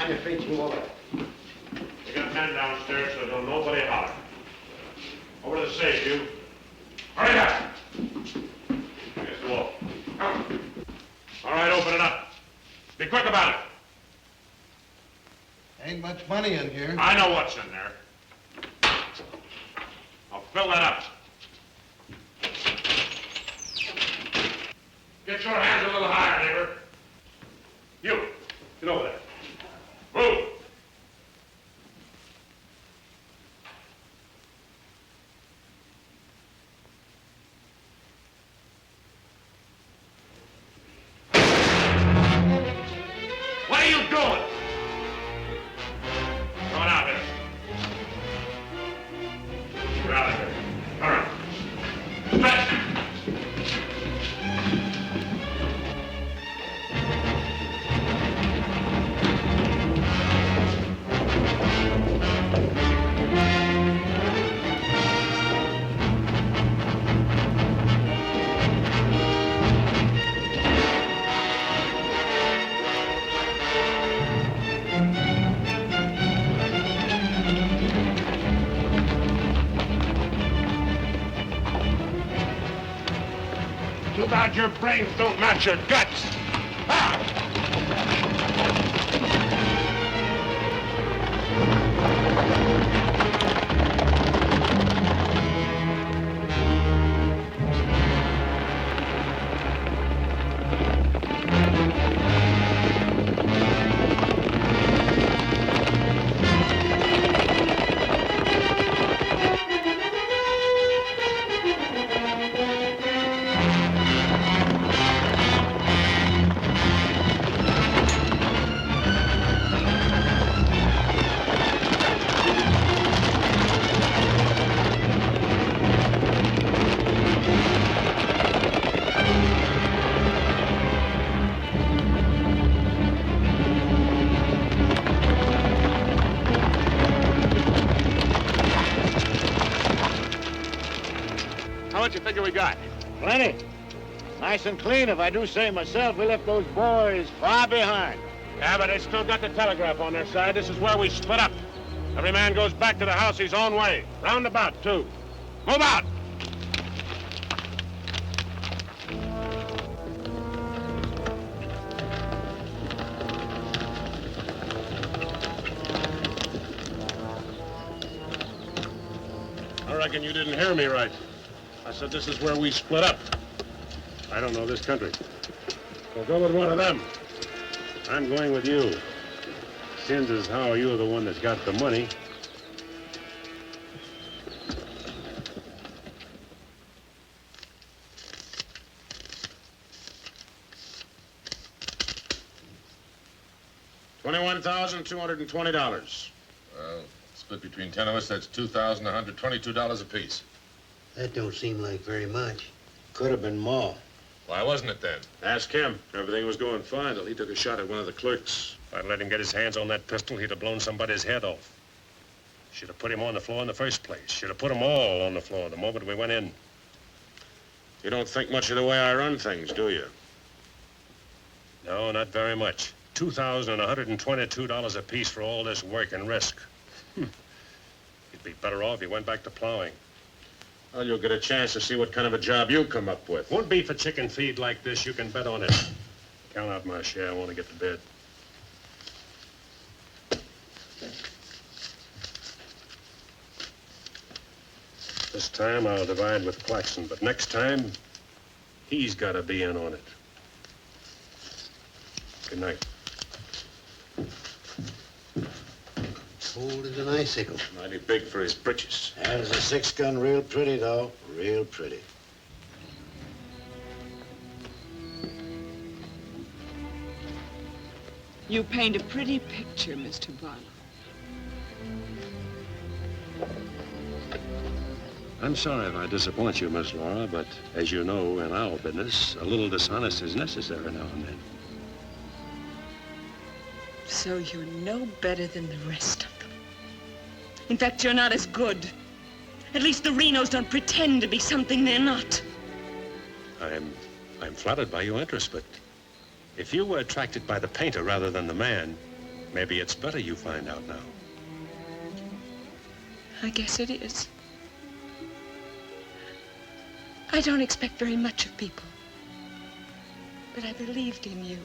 On your feet, move over. You got men downstairs, so don't nobody holler. Over to the safe, you. Hurry up! Against the wall. All right, open it up. Be quick about it. Ain't much money in here. I know what's in there. I'll fill that up. Get your hands a little higher, neighbor. You, get over there. Move! What are you doing? Come on out here. Get out of here. All right. Stretch! Too bad your brains don't match your guts. much you figure we got? Plenty. Nice and clean, if I do say myself. We left those boys far behind. Yeah, but they still got the telegraph on their side. This is where we split up. Every man goes back to the house his own way. Roundabout, too. Move out! I reckon you didn't hear me right. I said this is where we split up. I don't know this country. So go with one of them. I'm going with you. Since is how you're the one that's got the money. $21,220. Well, split between 10 of us, that's $2,122 apiece. That don't seem like very much. Could have been more. Why wasn't it then? Ask him. Everything was going fine till he took a shot at one of the clerks. If I'd let him get his hands on that pistol, he'd have blown somebody's head off. Should have put him on the floor in the first place. Should have put them all on the floor the moment we went in. You don't think much of the way I run things, do you? No, not very much. $2,122 apiece for all this work and risk. You'd be better off if you went back to plowing. Well, you'll get a chance to see what kind of a job you come up with. Won't be for chicken feed like this, you can bet on it. Count out my share, I want to get to bed. This time I'll divide with Claxton, but next time, he's got to be in on it. Good night. Cold as an icicle. Mighty big for his britches. There's a 6-gun real pretty, though. Real pretty. You paint a pretty picture, Mr. Barlow. I'm sorry if I disappoint you, Miss Laura, but as you know, in our business, a little dishonest is necessary now and then. So you're no better than the rest of them. In fact, you're not as good. At least the Renos don't pretend to be something they're not. I'm flattered by your interest, but if you were attracted by the painter rather than the man, maybe it's better you find out now. I guess it is. I don't expect very much of people, but I believed in you.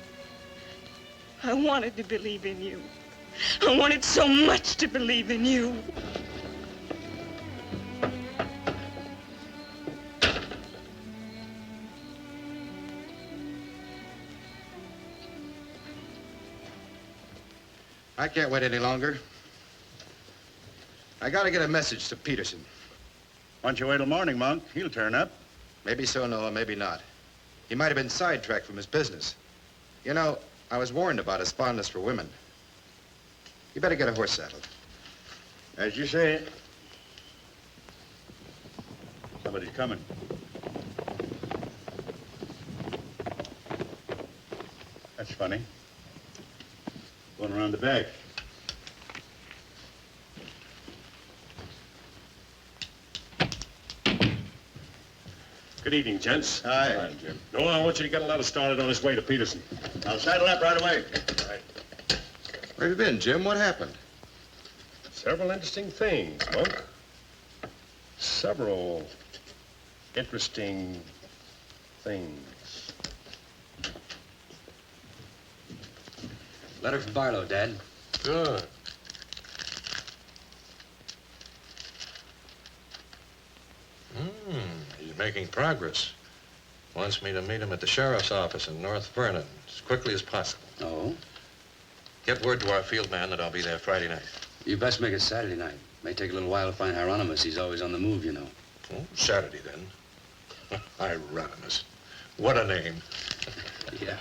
I wanted to believe in you. I wanted so much to believe in you. I can't wait any longer. I gotta get a message to Peterson. Why don't you wait till morning, Monk? He'll turn up. Maybe so, Noah, maybe not. He might have been sidetracked from his business. You know, I was warned about his fondness for women. You better get a horse saddled. As you say. Somebody's coming. That's funny. Going around the back. Good evening, gents. Hi. Jim. Noah, I want you to get a letter started on his way to Peterson. I'll saddle up right away. Right. Where have you been, Jim? What happened? Several interesting things, Monk. Several interesting things. Letter from Barlow, Dad. Good. He's making progress. Wants me to meet him at the sheriff's office in North Vernon as quickly as possible. Oh? Get word to our field man that I'll be there Friday night. You best make it Saturday night. May take a little while to find Hieronymus. He's always on the move, you know. Oh, Saturday, then. Hieronymus. What a name. Yeah.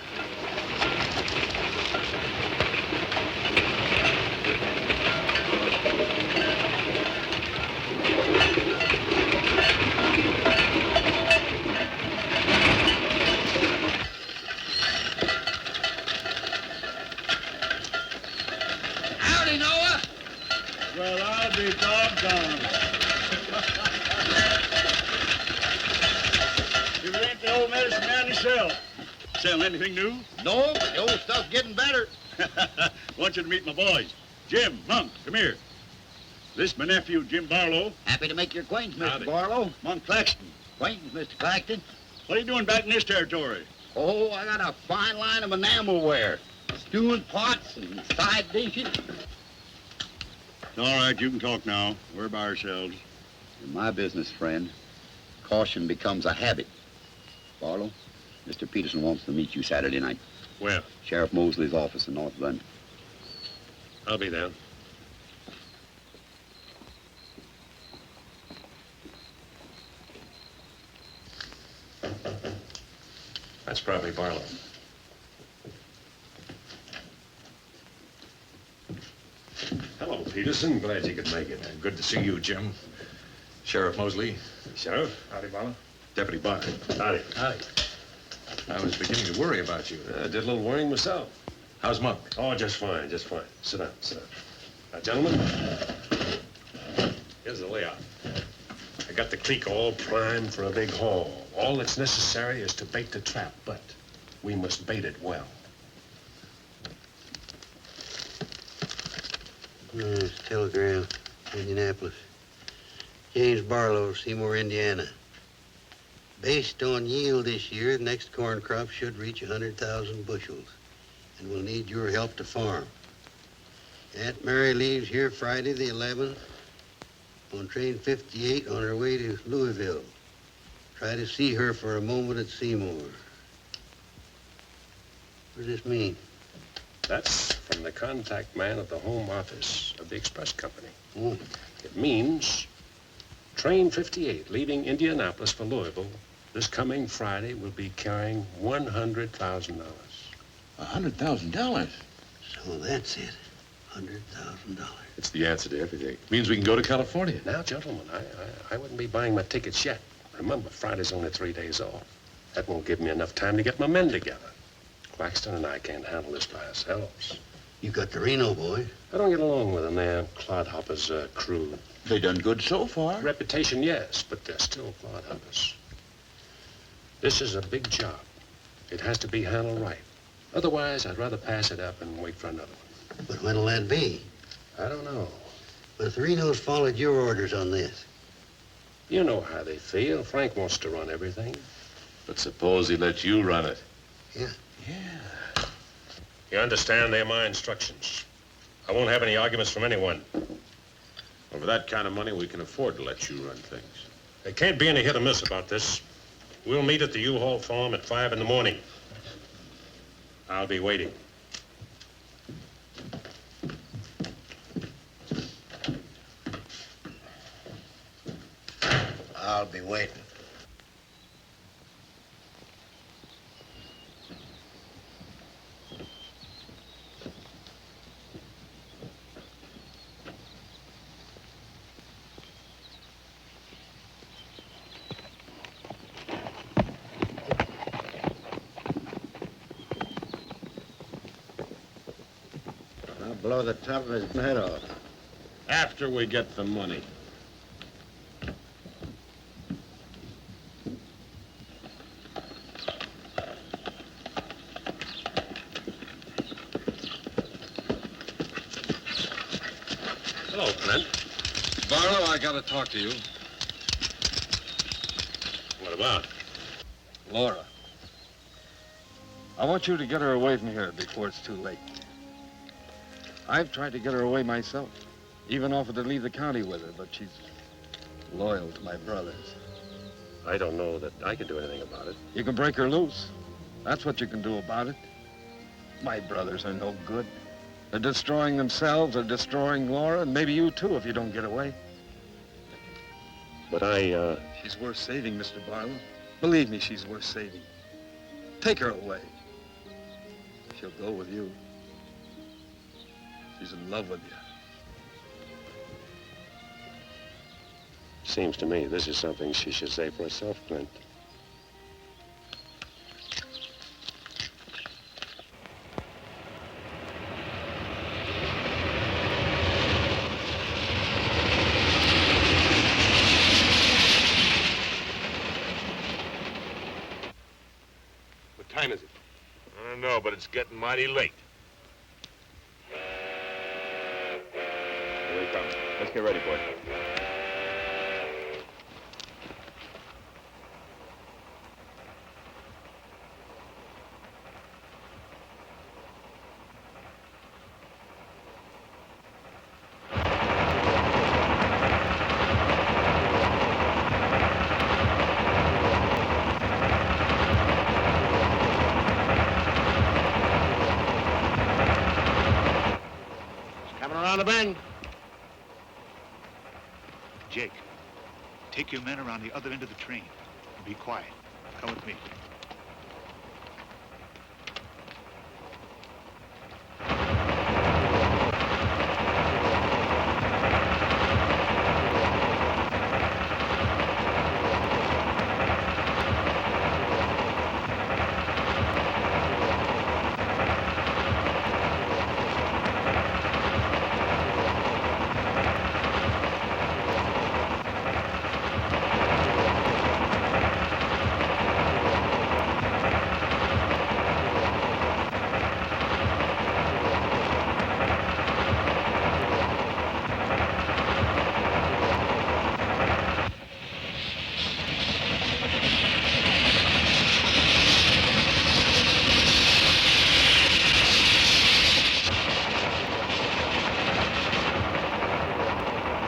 Howdy, Noah. Well, I'll be doggone. If it ain't the old medicine man himself. Sell anything new? No, but the old stuff's getting better. Want you to meet my boys. Jim, Monk, come here. This my nephew, Jim Barlow. Happy to make your acquaintance, Mr. Howdy. Barlow. Monk Claxton. Acquaintance, Mr. Claxton. What are you doing back in this territory? Oh, I got a fine line of enamelware. Stewing pots and side dishes. All right, you can talk now. We're by ourselves. In my business, friend, caution becomes a habit. Barlow, Mr. Peterson wants to meet you Saturday night. Where? Sheriff Mosley's office in North London. I'll be there. That's probably Barlow. Hello, Peterson. Glad you could make it. Good to see you, Jim. Sheriff Mosley. Sheriff? Howdy, Barlow. Deputy Barker. Howdy. Howdy. I was beginning to worry about you. I did a little worrying myself. How's Monk? Oh, just fine, just fine. Sit down, sit down. Now, gentlemen, here's the layout. I got the clique all primed for a big haul. All that's necessary is to bait the trap, but we must bait it well. Telegram, Indianapolis. James Barlow, Seymour, Indiana. Based on yield this year, the next corn crop should reach 100,000 bushels, and we'll need your help to farm. Aunt Mary leaves here Friday the 11th on train 58 on her way to Louisville. Try to see her for a moment at Seymour. What does this mean? That's from the contact man at the home office of the express company. Oh. It means train 58 leaving Indianapolis for Louisville this coming Friday will be carrying $100,000. $100,000? So that's it. $100,000. It's the answer to everything. It means we can go to California. Now, gentlemen, I wouldn't be buying my tickets yet. Remember, Friday's only 3 days off. That won't give me enough time to get my men together. Claxton and I can't handle this by ourselves. You got the Reno boy. I don't get along with them. They're clodhoppers' crew. They done good so far. Reputation, yes, but they're still clodhoppers. This is a big job. It has to be handled right. Otherwise, I'd rather pass it up and wait for another one. But when'll that be? I don't know. But if the Renos followed your orders on this. You know how they feel. Frank wants to run everything. But suppose he let you run it. Yeah. Yeah. You understand? They're my instructions. I won't have any arguments from anyone. Well, for that kind of money, we can afford to let you run things. There can't be any hit or miss about this. We'll meet at the U-Haul farm at 5 in the morning. I'll be waiting. I'll be waiting. I'll blow the top of his head off. After we get the money. Hello, Clint. Barlow, I gotta talk to you. What about? Laura. I want you to get her away from here before it's too late. I've tried to get her away myself. Even offered to leave the county with her, but she's loyal to my brothers. I don't know that I can do anything about it. You can break her loose. That's what you can do about it. My brothers are no good. They're destroying themselves, they're destroying Laura, and maybe you too if you don't get away. But She's worth saving, Mr. Barlow. Believe me, she's worth saving. Take her away. She'll go with you. She's in love with you. Seems to me this is something she should say for herself, Clint. but it's getting mighty late. Here he comes. Let's get ready, boys. Coming around the bend. Jake, take your men around the other end of the train. And be quiet. Come with me.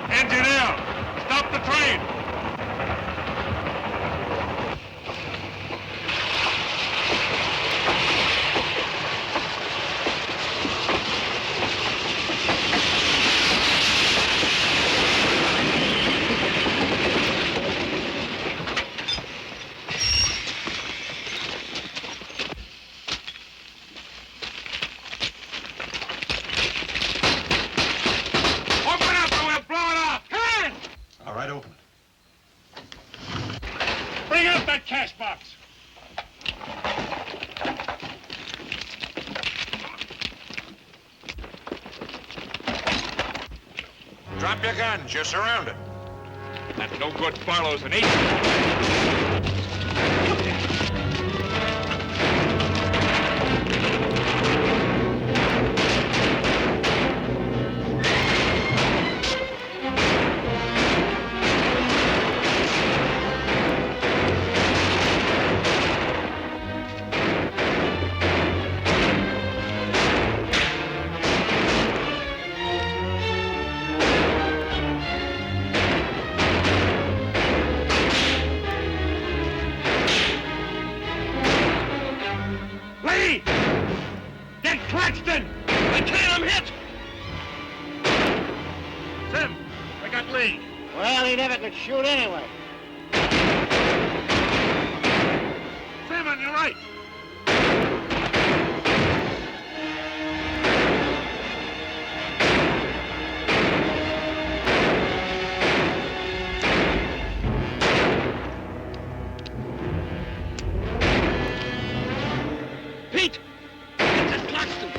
Engineer, stop the train! Open up or we'll blow it off! Come on! All right, open it. Bring out that cash box. Drop your guns. You're surrounded. That no good Barlow's an agent. Lee! Get Claxton! I can't, I'm hit! Tim, I got Lee. Well, he never could shoot anyway. Tim, on your right. Pete! Get that Claxton!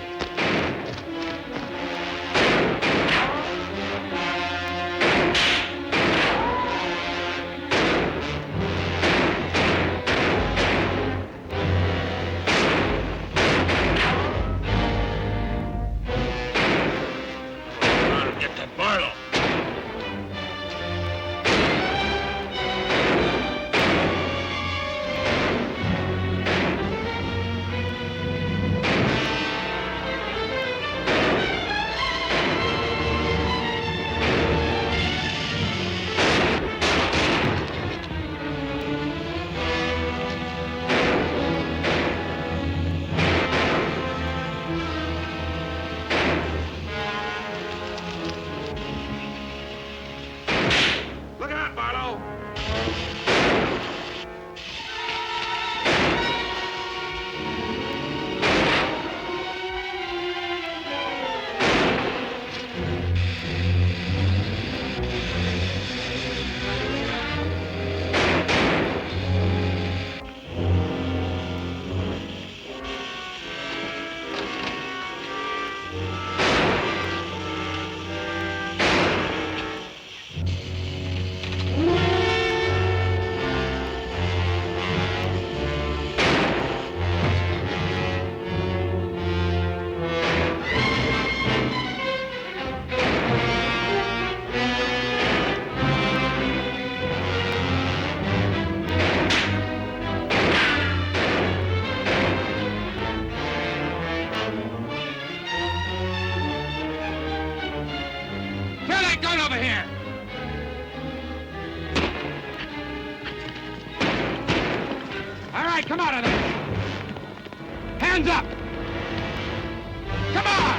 gun over here! All right, come out of there! Hands up! Come on!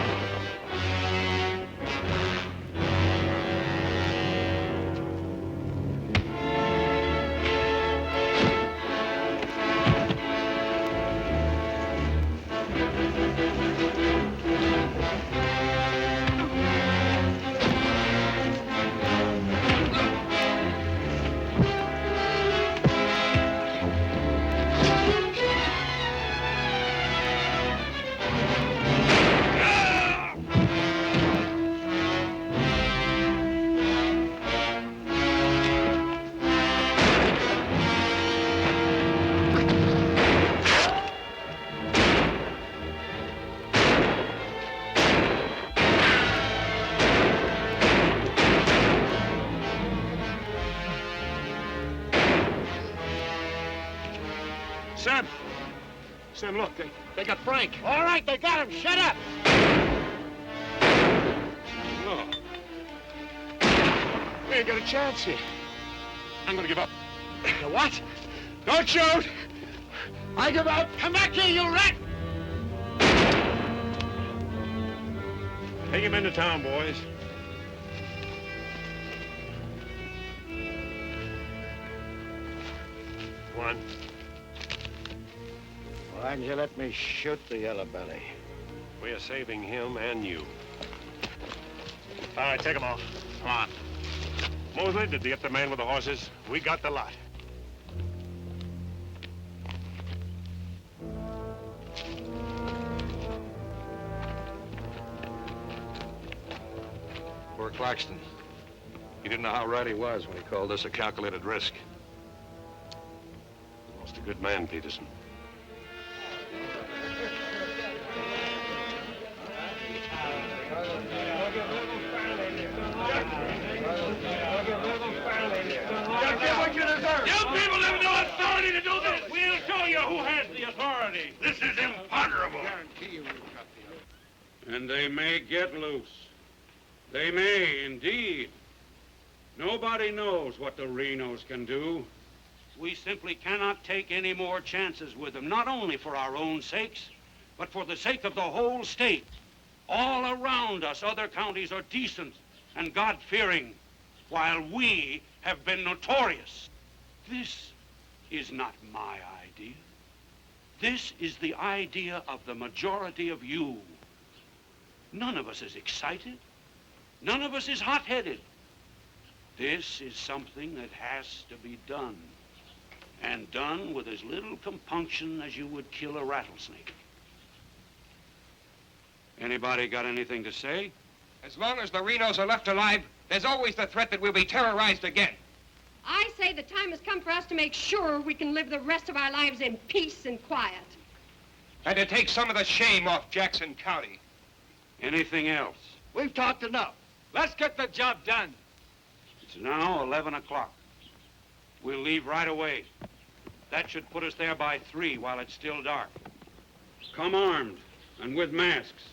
Sam, look, they got Frank. All right, they got him. Shut up. No. We ain't got a chance here. I'm gonna give up. What? Don't shoot. I give up. Come back here, you rat. Take him into town, boys. One. Why'd you let me shoot the yellow belly? We are saving him and you. All right, take him off. Come on. Mosley, did you get the man with the horses? We got the lot. Poor Claxton. He didn't know how right he was when he called this a calculated risk. Lost a good man, Peterson. You people have no authority to do this. We'll show you who has the authority. This is imponderable. And they may get loose. They may, indeed. Nobody knows what the Renos can do. We simply cannot take any more chances with them, not only for our own sakes, but for the sake of the whole state. All around us, other counties are decent and God-fearing, while we have been notorious. This is not my idea. This is the idea of the majority of you. None of us is excited. None of us is hot-headed. This is something that has to be done, and done with as little compunction as you would kill a rattlesnake. Anybody got anything to say? As long as the Renos are left alive, there's always the threat that we'll be terrorized again. I say the time has come for us to make sure we can live the rest of our lives in peace and quiet. And to take some of the shame off Jackson County. Anything else? We've talked enough. Let's get the job done. It's now 11 o'clock. We'll leave right away. That should put us there by 3 while it's still dark. Come armed and with masks.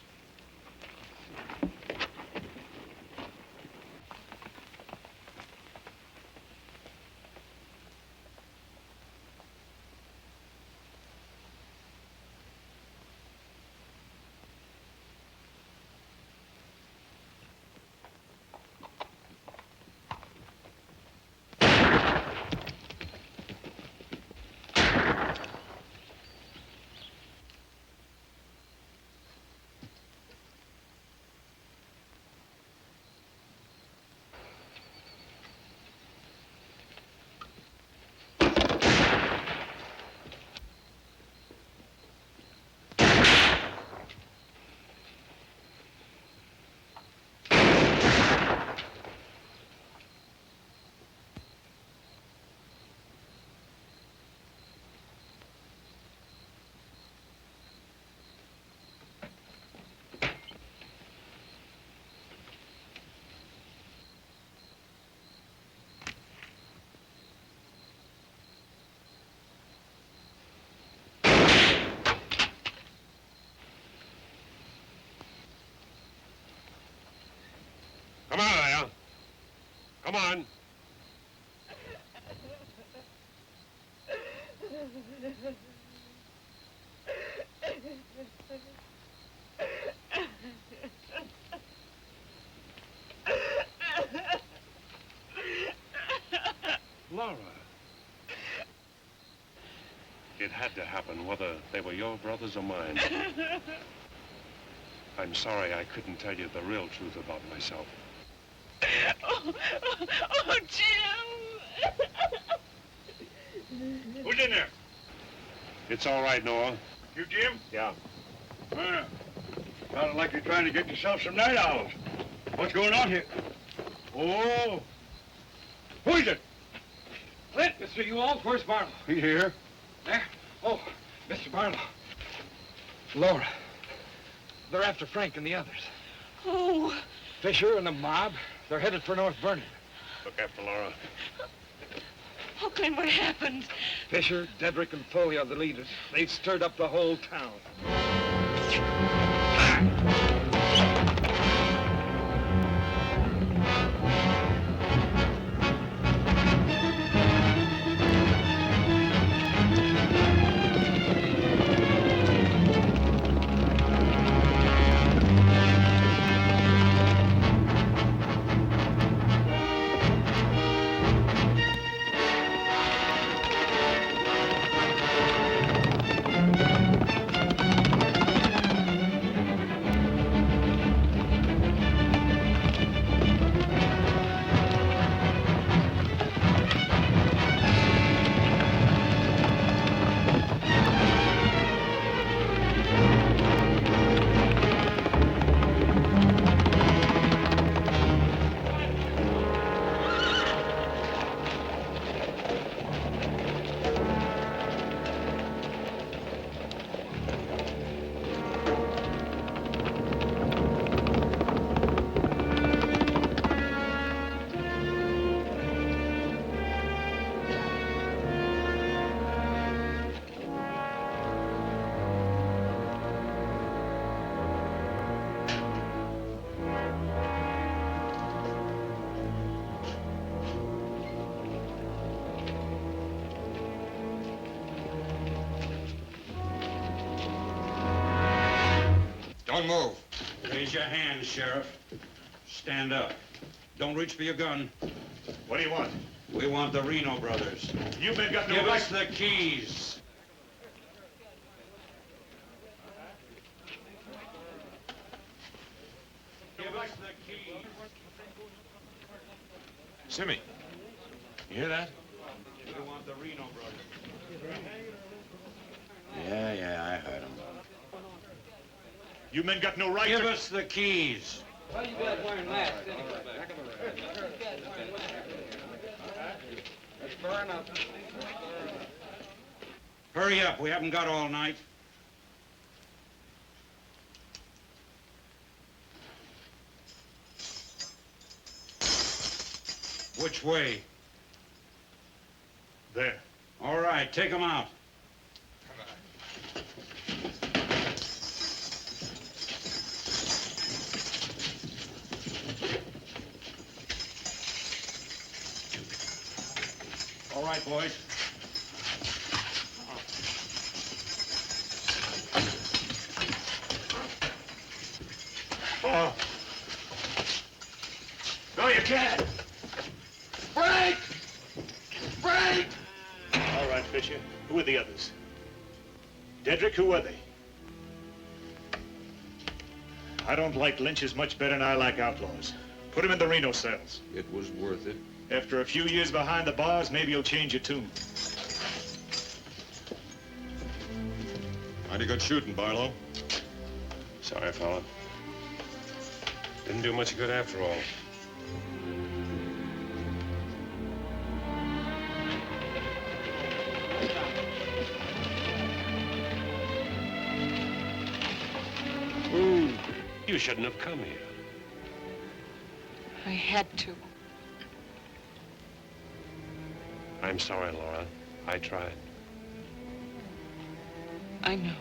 Come on. Laura. It had to happen, whether they were your brothers or mine. I'm sorry I couldn't tell you the real truth about myself. Oh, Jim! Who's in there? It's all right, Noah. You, Jim? Yeah. Sounded like you're trying to get yourself some night owls. What's going on here? Oh. Who is it? Clint, Mr. Ewald, where's Barlow? He's here. There? Oh, Mr. Barlow. Laura. They're after Frank and the others. Oh. Fisher and the mob. They're headed for North Vernon. Look after Laura. Oh, Clint, what happened? Fisher, Dedrick, and Foley are the leaders. They've stirred up the whole town. Don't move. Raise your hands, Sheriff. Stand up. Don't reach for your gun. What do you want? We want the Reno brothers. You men got no Give right. us the keys. Give us the keys. Simmy, you hear that? We want the Reno brothers. Yeah, I heard him. You men got no right Give to... us the keys. What are you guys wearing masks anyway? Let's burn up. Hurry up. We haven't got all night. Which way? There. All right, take them out. All right, boys. Oh. No, you can't. Frank! Frank! All right, Fisher. Who are the others? Dedrick, who are they? I don't like lynches much better than I like outlaws. Put him in the Reno cells. It was worth it. After a few years behind the bars, maybe you'll change your tune. Mighty good shooting, Barlow. Sorry, fella. Didn't do much good after all. You shouldn't have come here. I had to. I'm sorry, Laura. I tried. I know.